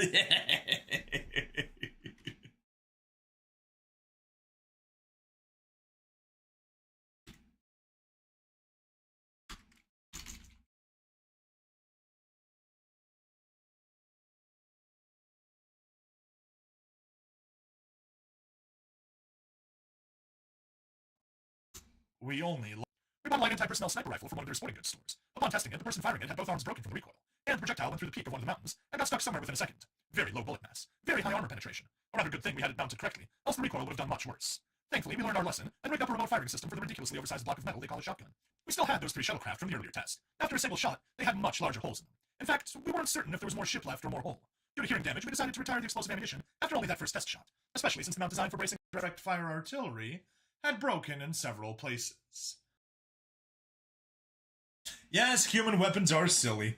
We bought a light anti-personnel sniper rifle from one of their sporting goods stores. Upon testing it, the person firing it had both arms broken from the recoil, and the projectile went through the peak of one of the mountains and got stuck somewhere within a second. Very low bullet mass, very high armor penetration. A rather good thing we had it mounted correctly, else the recoil would have done much worse. Thankfully, we learned our lesson and rigged up a remote firing system for the ridiculously oversized block of metal they call a shotgun. We still had those 3 shuttlecraft from the earlier test. After a single shot, they had much larger holes in them. In fact, we weren't certain if there was more ship left or more hull. Due to hearing damage, we decided to retire the explosive ammunition after only that first test shot, especially since the mount designed for bracing direct fire artillery had broken in several places. Yes, human weapons are silly.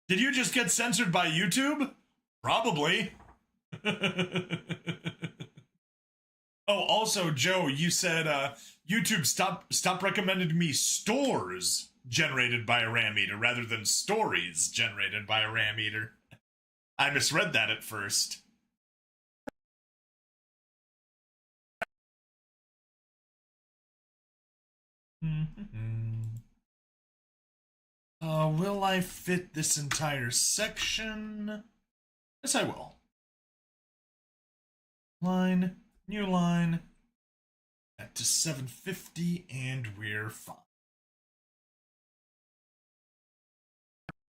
Did you just get censored by YouTube? Probably. Oh, also, Joe, you said YouTube stop recommending me stores generated by a ram eater rather than stories generated by a ram eater. I misread that at first. Will I fit this entire section? Yes, I will. Line, new line, back to 750, and we're fine.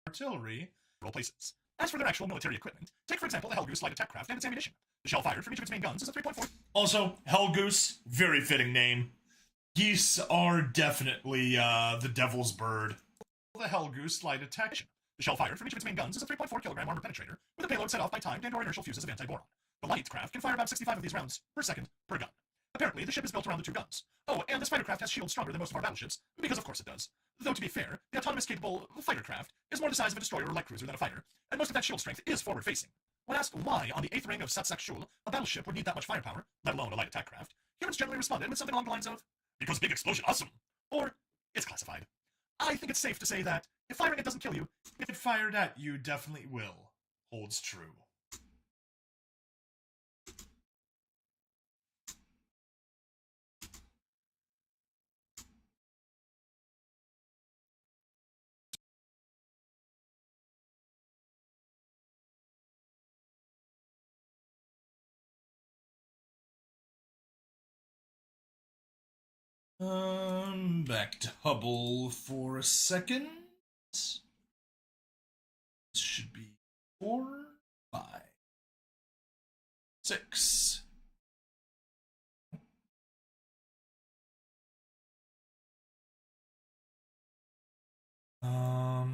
Artillery. places. As for their actual military equipment, take for example the Hellgoose light attack craft and its ammunition. The shell fired from each of its main guns is a 3.4. Also, Hellgoose, very fitting name. Geese are definitely the devil's bird. The Hellgoose light attack. The shell fired from each of its main guns is a 3.4 kilogram armor penetrator, with a payload set off by timed and/or inertial fuses of anti-boron. The light craft can fire about 65 of these rounds per second per gun. Apparently, the ship is built around the 2 guns. Oh, and this fighter craft has shields stronger than most of our battleships, because of course it does. Though to be fair, the autonomous capable fighter craft is more the size of a destroyer or light cruiser than a fighter, and most of that shield strength is forward-facing. When asked why, on the 8th ring of Satsak Shul, a battleship would need that much firepower, let alone a light attack craft, humans generally responded with something along the lines of, because big explosion awesome, or it's classified. I think it's safe to say that if firing it doesn't kill you, if it fired at you definitely will. Holds true. Back to Hubble for a second. This should be 4, 5, 6. Oh.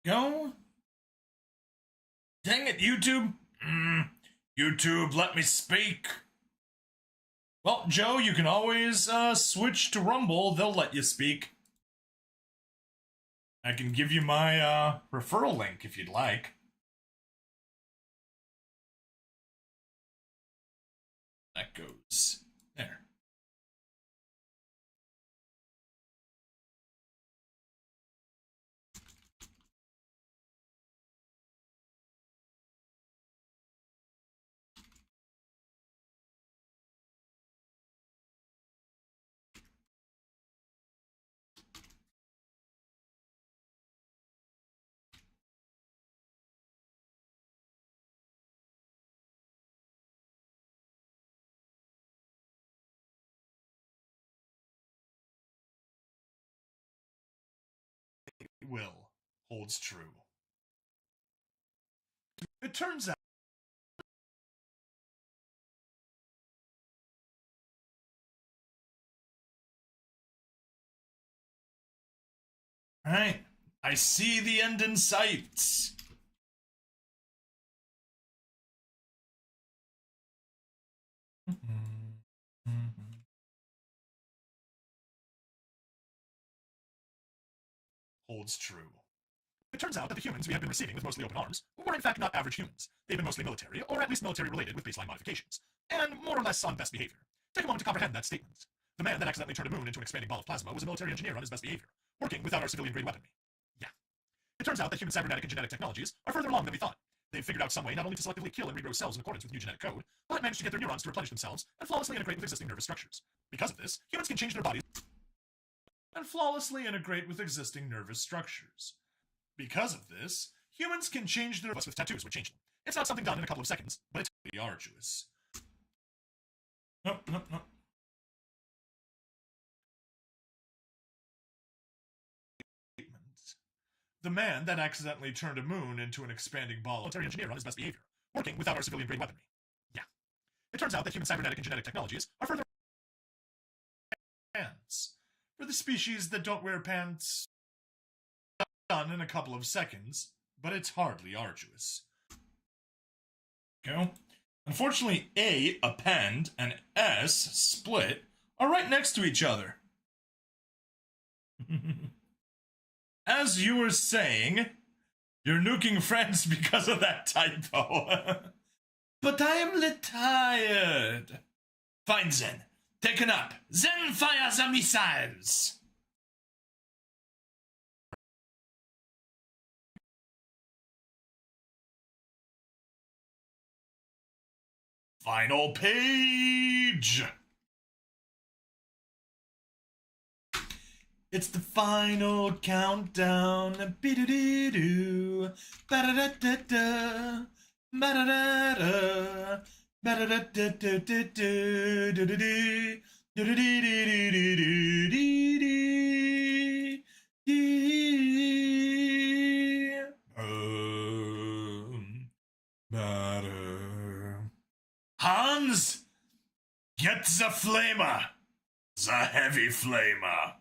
Go. Dang it, YouTube. YouTube, let me speak. Well, Joe, you can always switch to Rumble. They'll let you speak. I can give you my referral link if you'd like. That goes there. Will holds true. It turns out. All right, I see the end in sight. Holds true. It turns out that the humans we have been receiving with mostly open arms were in fact not average humans. They've been mostly military, or at least military related with baseline modifications, and more or less on best behavior. Take a moment to comprehend that statement. The man that accidentally turned a moon into an expanding ball of plasma was a military engineer on his best behavior, working without our civilian-grade weaponry. Yeah. It turns out that human cybernetic and genetic technologies are further along than we thought. They've figured out some way not only to selectively kill and regrow cells in accordance with new genetic code, but managed to get their neurons to replenish themselves and flawlessly integrate with existing nervous structures. Because of this, humans can change their bodies and flawlessly integrate with existing nervous structures. Because of this, humans can change their... Us with tattoos would change them. It's not something done in a couple of seconds, but it's really arduous. Nope. The man that accidentally turned a moon into an expanding ball of military engineer on his best behavior, working without our civilian-grade weaponry. Yeah. It turns out that human cybernetic and genetic technologies are further pants. For the species that don't wear pants, done in a couple of seconds, but it's hardly arduous. Go. Unfortunately, A, append, and S, split, are right next to each other. As you were saying, you're nuking friends because of that typo. But I am tired. Fine, Zen. Taken up. Zen fire the missiles. Final page. It's the final countdown. Be-do-do-do. Ba-da-da-da-da. Ba-da-da-da. Ba-da-da-da-da-da-da-da-da-da. Hans, get the flamer. The heavy flamer.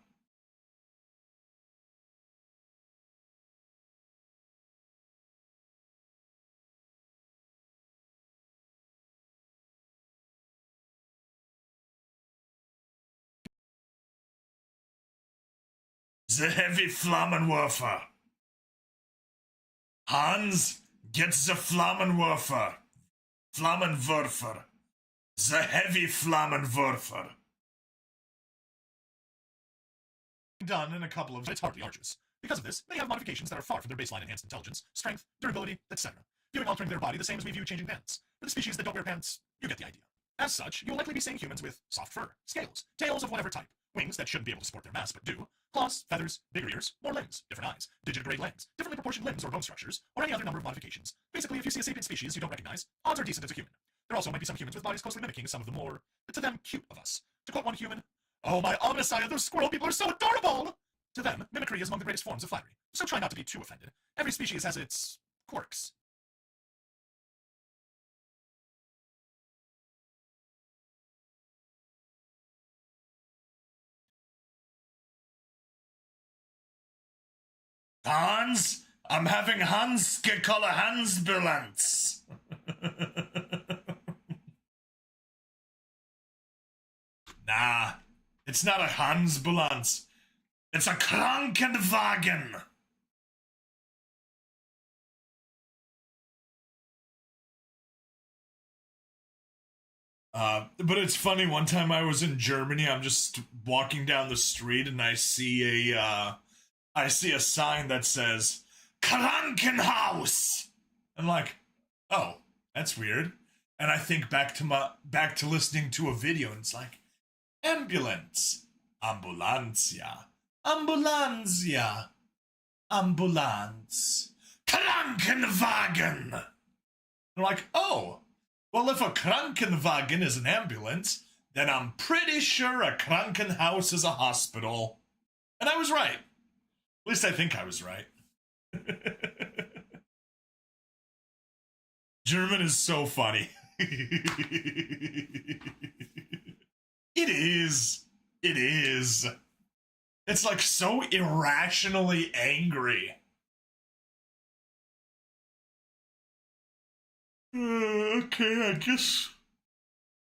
The heavy Flammenwerfer. Hans, get the Flammenwerfer. Flammenwerfer. The heavy Flammenwerfer. Done in a couple of... It's hardly arduous. Because of this, they have modifications that are far from their baseline enhanced intelligence, strength, durability, etc. Viewing altering their body the same as we view changing pants. For the species that don't wear pants, you get the idea. As such, you will likely be seeing humans with soft fur, scales, tails of whatever type, wings that shouldn't be able to support their mass but do, claws, feathers, bigger ears, more limbs, different eyes, digitigrade legs, differently proportioned limbs or bone structures, or any other number of modifications. Basically, if you see a sapient species you don't recognize, odds are decent it's a human. There also might be some humans with bodies closely mimicking some of the more, to them, cute of us. To quote one human, "Oh my omniscient, those squirrel people are so adorable!" To them, mimicry is among the greatest forms of flattery, so try not to be too offended. Every species has its quirks. Hans, I'm having Hans gekolle Hansbilanz. Nah, it's not a Hansbulance. It's a Krankenwagen. But it's funny, one time I was in Germany, I'm just walking down the street and I see a sign that says Krankenhaus. I'm like, oh, that's weird. And I think back to listening to a video and it's like, ambulance, ambulancia, ambulancia, ambulance, Krankenwagen. I'm like, oh, well, if a Krankenwagen is an ambulance, then I'm pretty sure a Krankenhaus is a hospital. And I was right. At least I think I was right. German is so funny. It is. It is. It's like so irrationally angry. Okay, I guess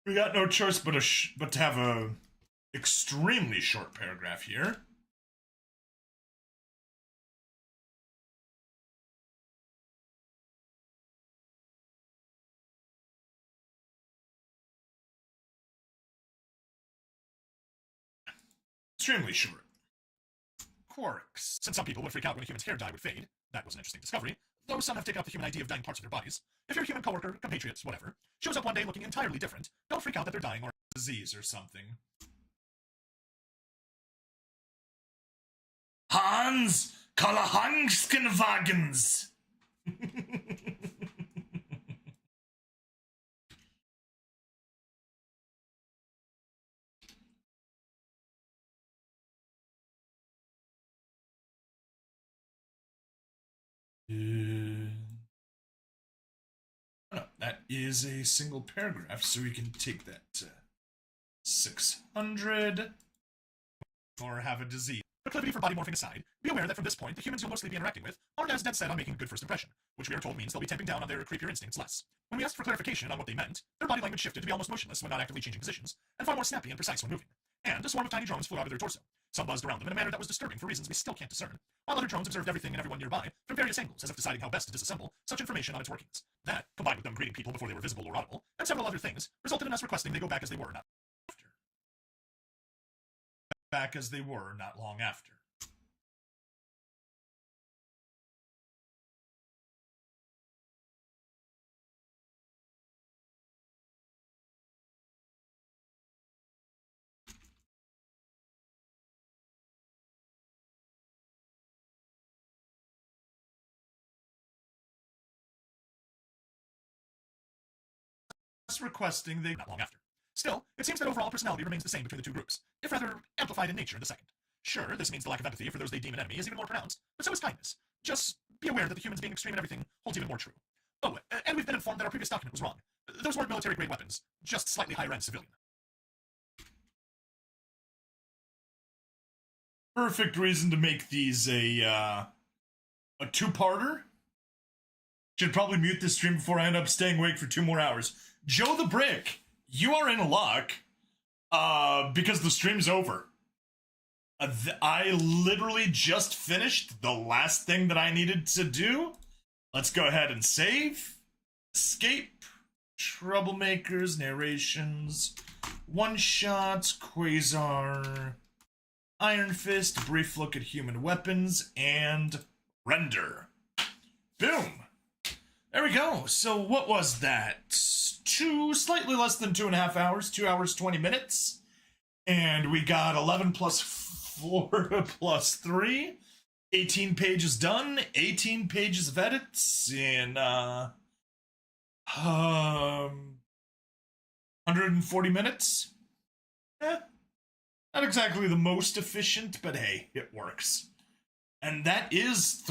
we got no choice but to have a extremely short paragraph here. Extremely short. Quirks. Since some people would freak out when a human's hair dye would fade, that was an interesting discovery, though some have taken up the human idea of dyeing parts of their bodies. If your human coworker, compatriots, whatever, shows up one day looking entirely different, don't freak out that they're dying or disease or something. Hans Kalahangskenwagens. No, that is a single paragraph, so we can take that to 600 or have a disease. Proclivity for body morphing aside, be aware that from this point, the humans you'll mostly be interacting with aren't as dead set on making a good first impression, which we are told means they'll be tamping down on their creepier instincts less. When we asked for clarification on what they meant, their body language shifted to be almost motionless when not actively changing positions, and far more snappy and precise when moving. And a swarm of tiny drones flew out of their torso. Some buzzed around them in a manner that was disturbing for reasons we still can't discern, while other drones observed everything and everyone nearby from various angles, as if deciding how best to disassemble such information on its workings. That, combined with them greeting people before they were visible or audible, and several other things, resulted in us requesting they go back as they were not after. Back as they were not long after. Requesting they not long after. Still, it seems that overall personality remains the same between the two groups, if rather amplified in nature in the second. Sure, this means the lack of empathy for those they deem an enemy is even more pronounced, but so is kindness. Just be aware that the humans being extreme in everything holds even more true. Oh, and we've been informed that our previous document was wrong. Those weren't military-grade weapons, just slightly higher-end civilian. Perfect reason to make these a two-parter. Should probably mute this stream before I end up staying awake for 2 more hours. Joe the Brick, you are in luck, because the stream's over. I literally just finished the last thing that I needed to do. Let's go ahead and save. Escape. Troublemakers, narrations, one-shots, Quasar, Iron Fist, brief look at human weapons, and render. Boom. There we go. So what was that? Slightly less than 2.5 hours, 2 hours, 20 minutes. And we got 11 plus 4 plus 3. 18 pages done, 18 pages of edits in 140 minutes. Not exactly the most efficient, but hey, it works. And that is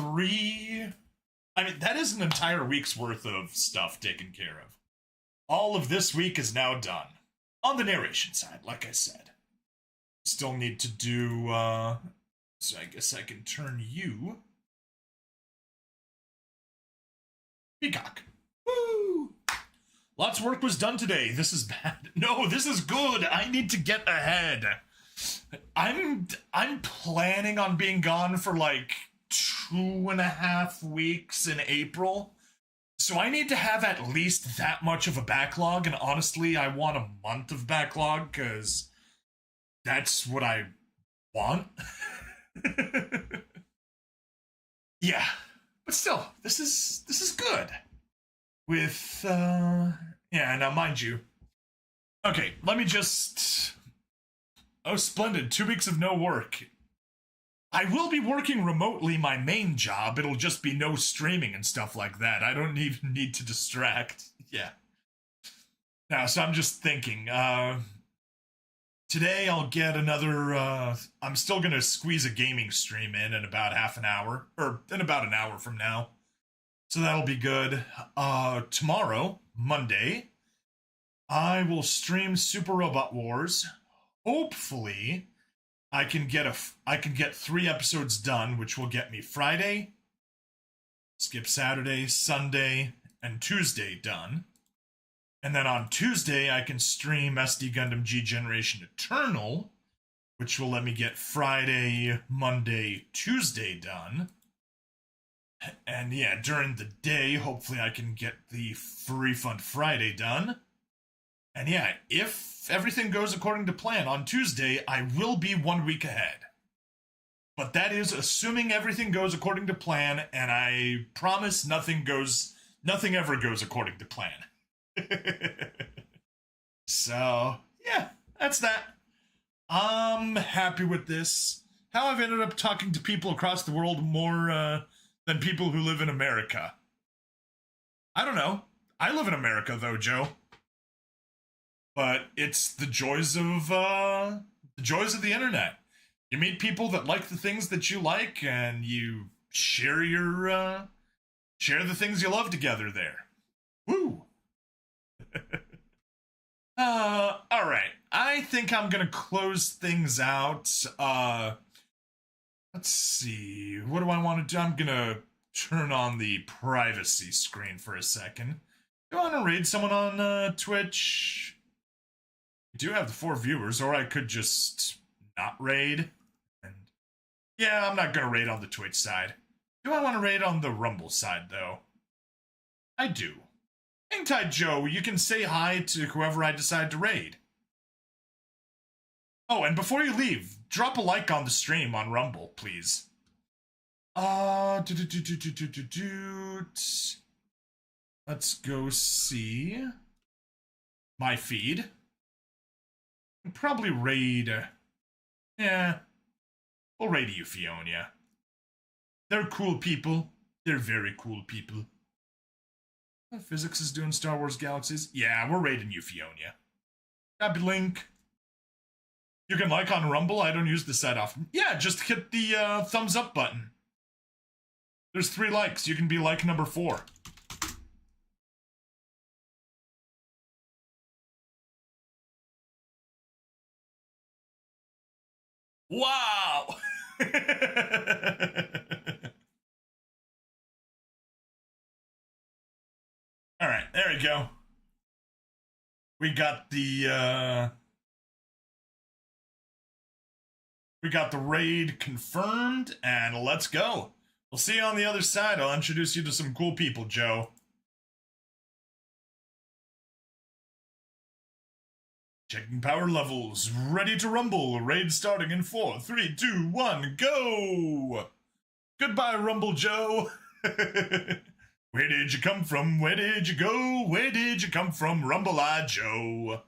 that is an entire week's worth of stuff taken care of. All of this week is now done. On the narration side, like I said. Still need to do, so I guess I can turn you. Peacock. Woo! Lots of work was done today. This is bad. No, this is good. I need to get ahead. I'm planning on being gone for like 2.5 weeks in April. So I need to have at least that much of a backlog, and honestly, I want a month of backlog, because that's what I want. Yeah, but still, this is good. With, yeah, now mind you. Okay, let me just... Oh, splendid, 2 weeks of no work. I will be working remotely my main job. It'll just be no streaming and stuff like that. I don't even need to distract. Yeah. Now, so I'm just thinking, today I'll get another, I'm still gonna squeeze a gaming stream in about half an hour, or in about an hour from now. So that'll be good. Tomorrow, Monday, I will stream Super Robot Wars. Hopefully, I can get 3 episodes done, which will get me Friday, skip Saturday, Sunday, and Tuesday done. And then on Tuesday, I can stream SD Gundam G Generation Eternal, which will let me get Friday, Monday, Tuesday done. And yeah, during the day, hopefully I can get the Refund Friday done. And yeah, if everything goes according to plan on Tuesday, I will be 1 week ahead. But that is assuming everything goes according to plan, and I promise nothing ever goes according to plan. So, yeah, that's that. I'm happy with this. How I've ended up talking to people across the world more than people who live in America. I don't know. I live in America, though, Joe. But it's the joys of the internet. You meet people that like the things that you like, and you share share the things you love together there. Woo! All right. I think I'm gonna close things out. Let's see. What do I want to do? I'm gonna turn on the privacy screen for a second. Do I want to raid someone on Twitch? I do have the 4 viewers, or I could just not raid. And yeah, I'm not gonna raid on the Twitch side. Do I want to raid on the Rumble side, though? I do. Hang tight, Joe. You can say hi to whoever I decide to raid. Oh, and before you leave, drop a like on the stream on Rumble, please. Let's go see my feed. Probably raid. Yeah, we'll raid Euphonia. They're cool people. They're very cool people. Physics is doing Star Wars Galaxies. Yeah, we're raiding Euphonia. Copy link. You can like on Rumble. I don't use the site often. Yeah, just hit the thumbs up button. There's 3 likes. You can be like number 4. Wow! Alright, there we go. We got the raid confirmed, and let's go. We'll see you on the other side. I'll introduce you to some cool people, Joe. Checking power levels. Ready to rumble. Raid starting in 4, 3, 2, 1, go! Goodbye, Rumble Joe. Where did you come from? Where did you go? Where did you come from, Rumble-Eye Joe?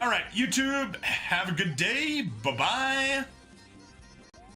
All right, YouTube, have a good day. Bye-bye.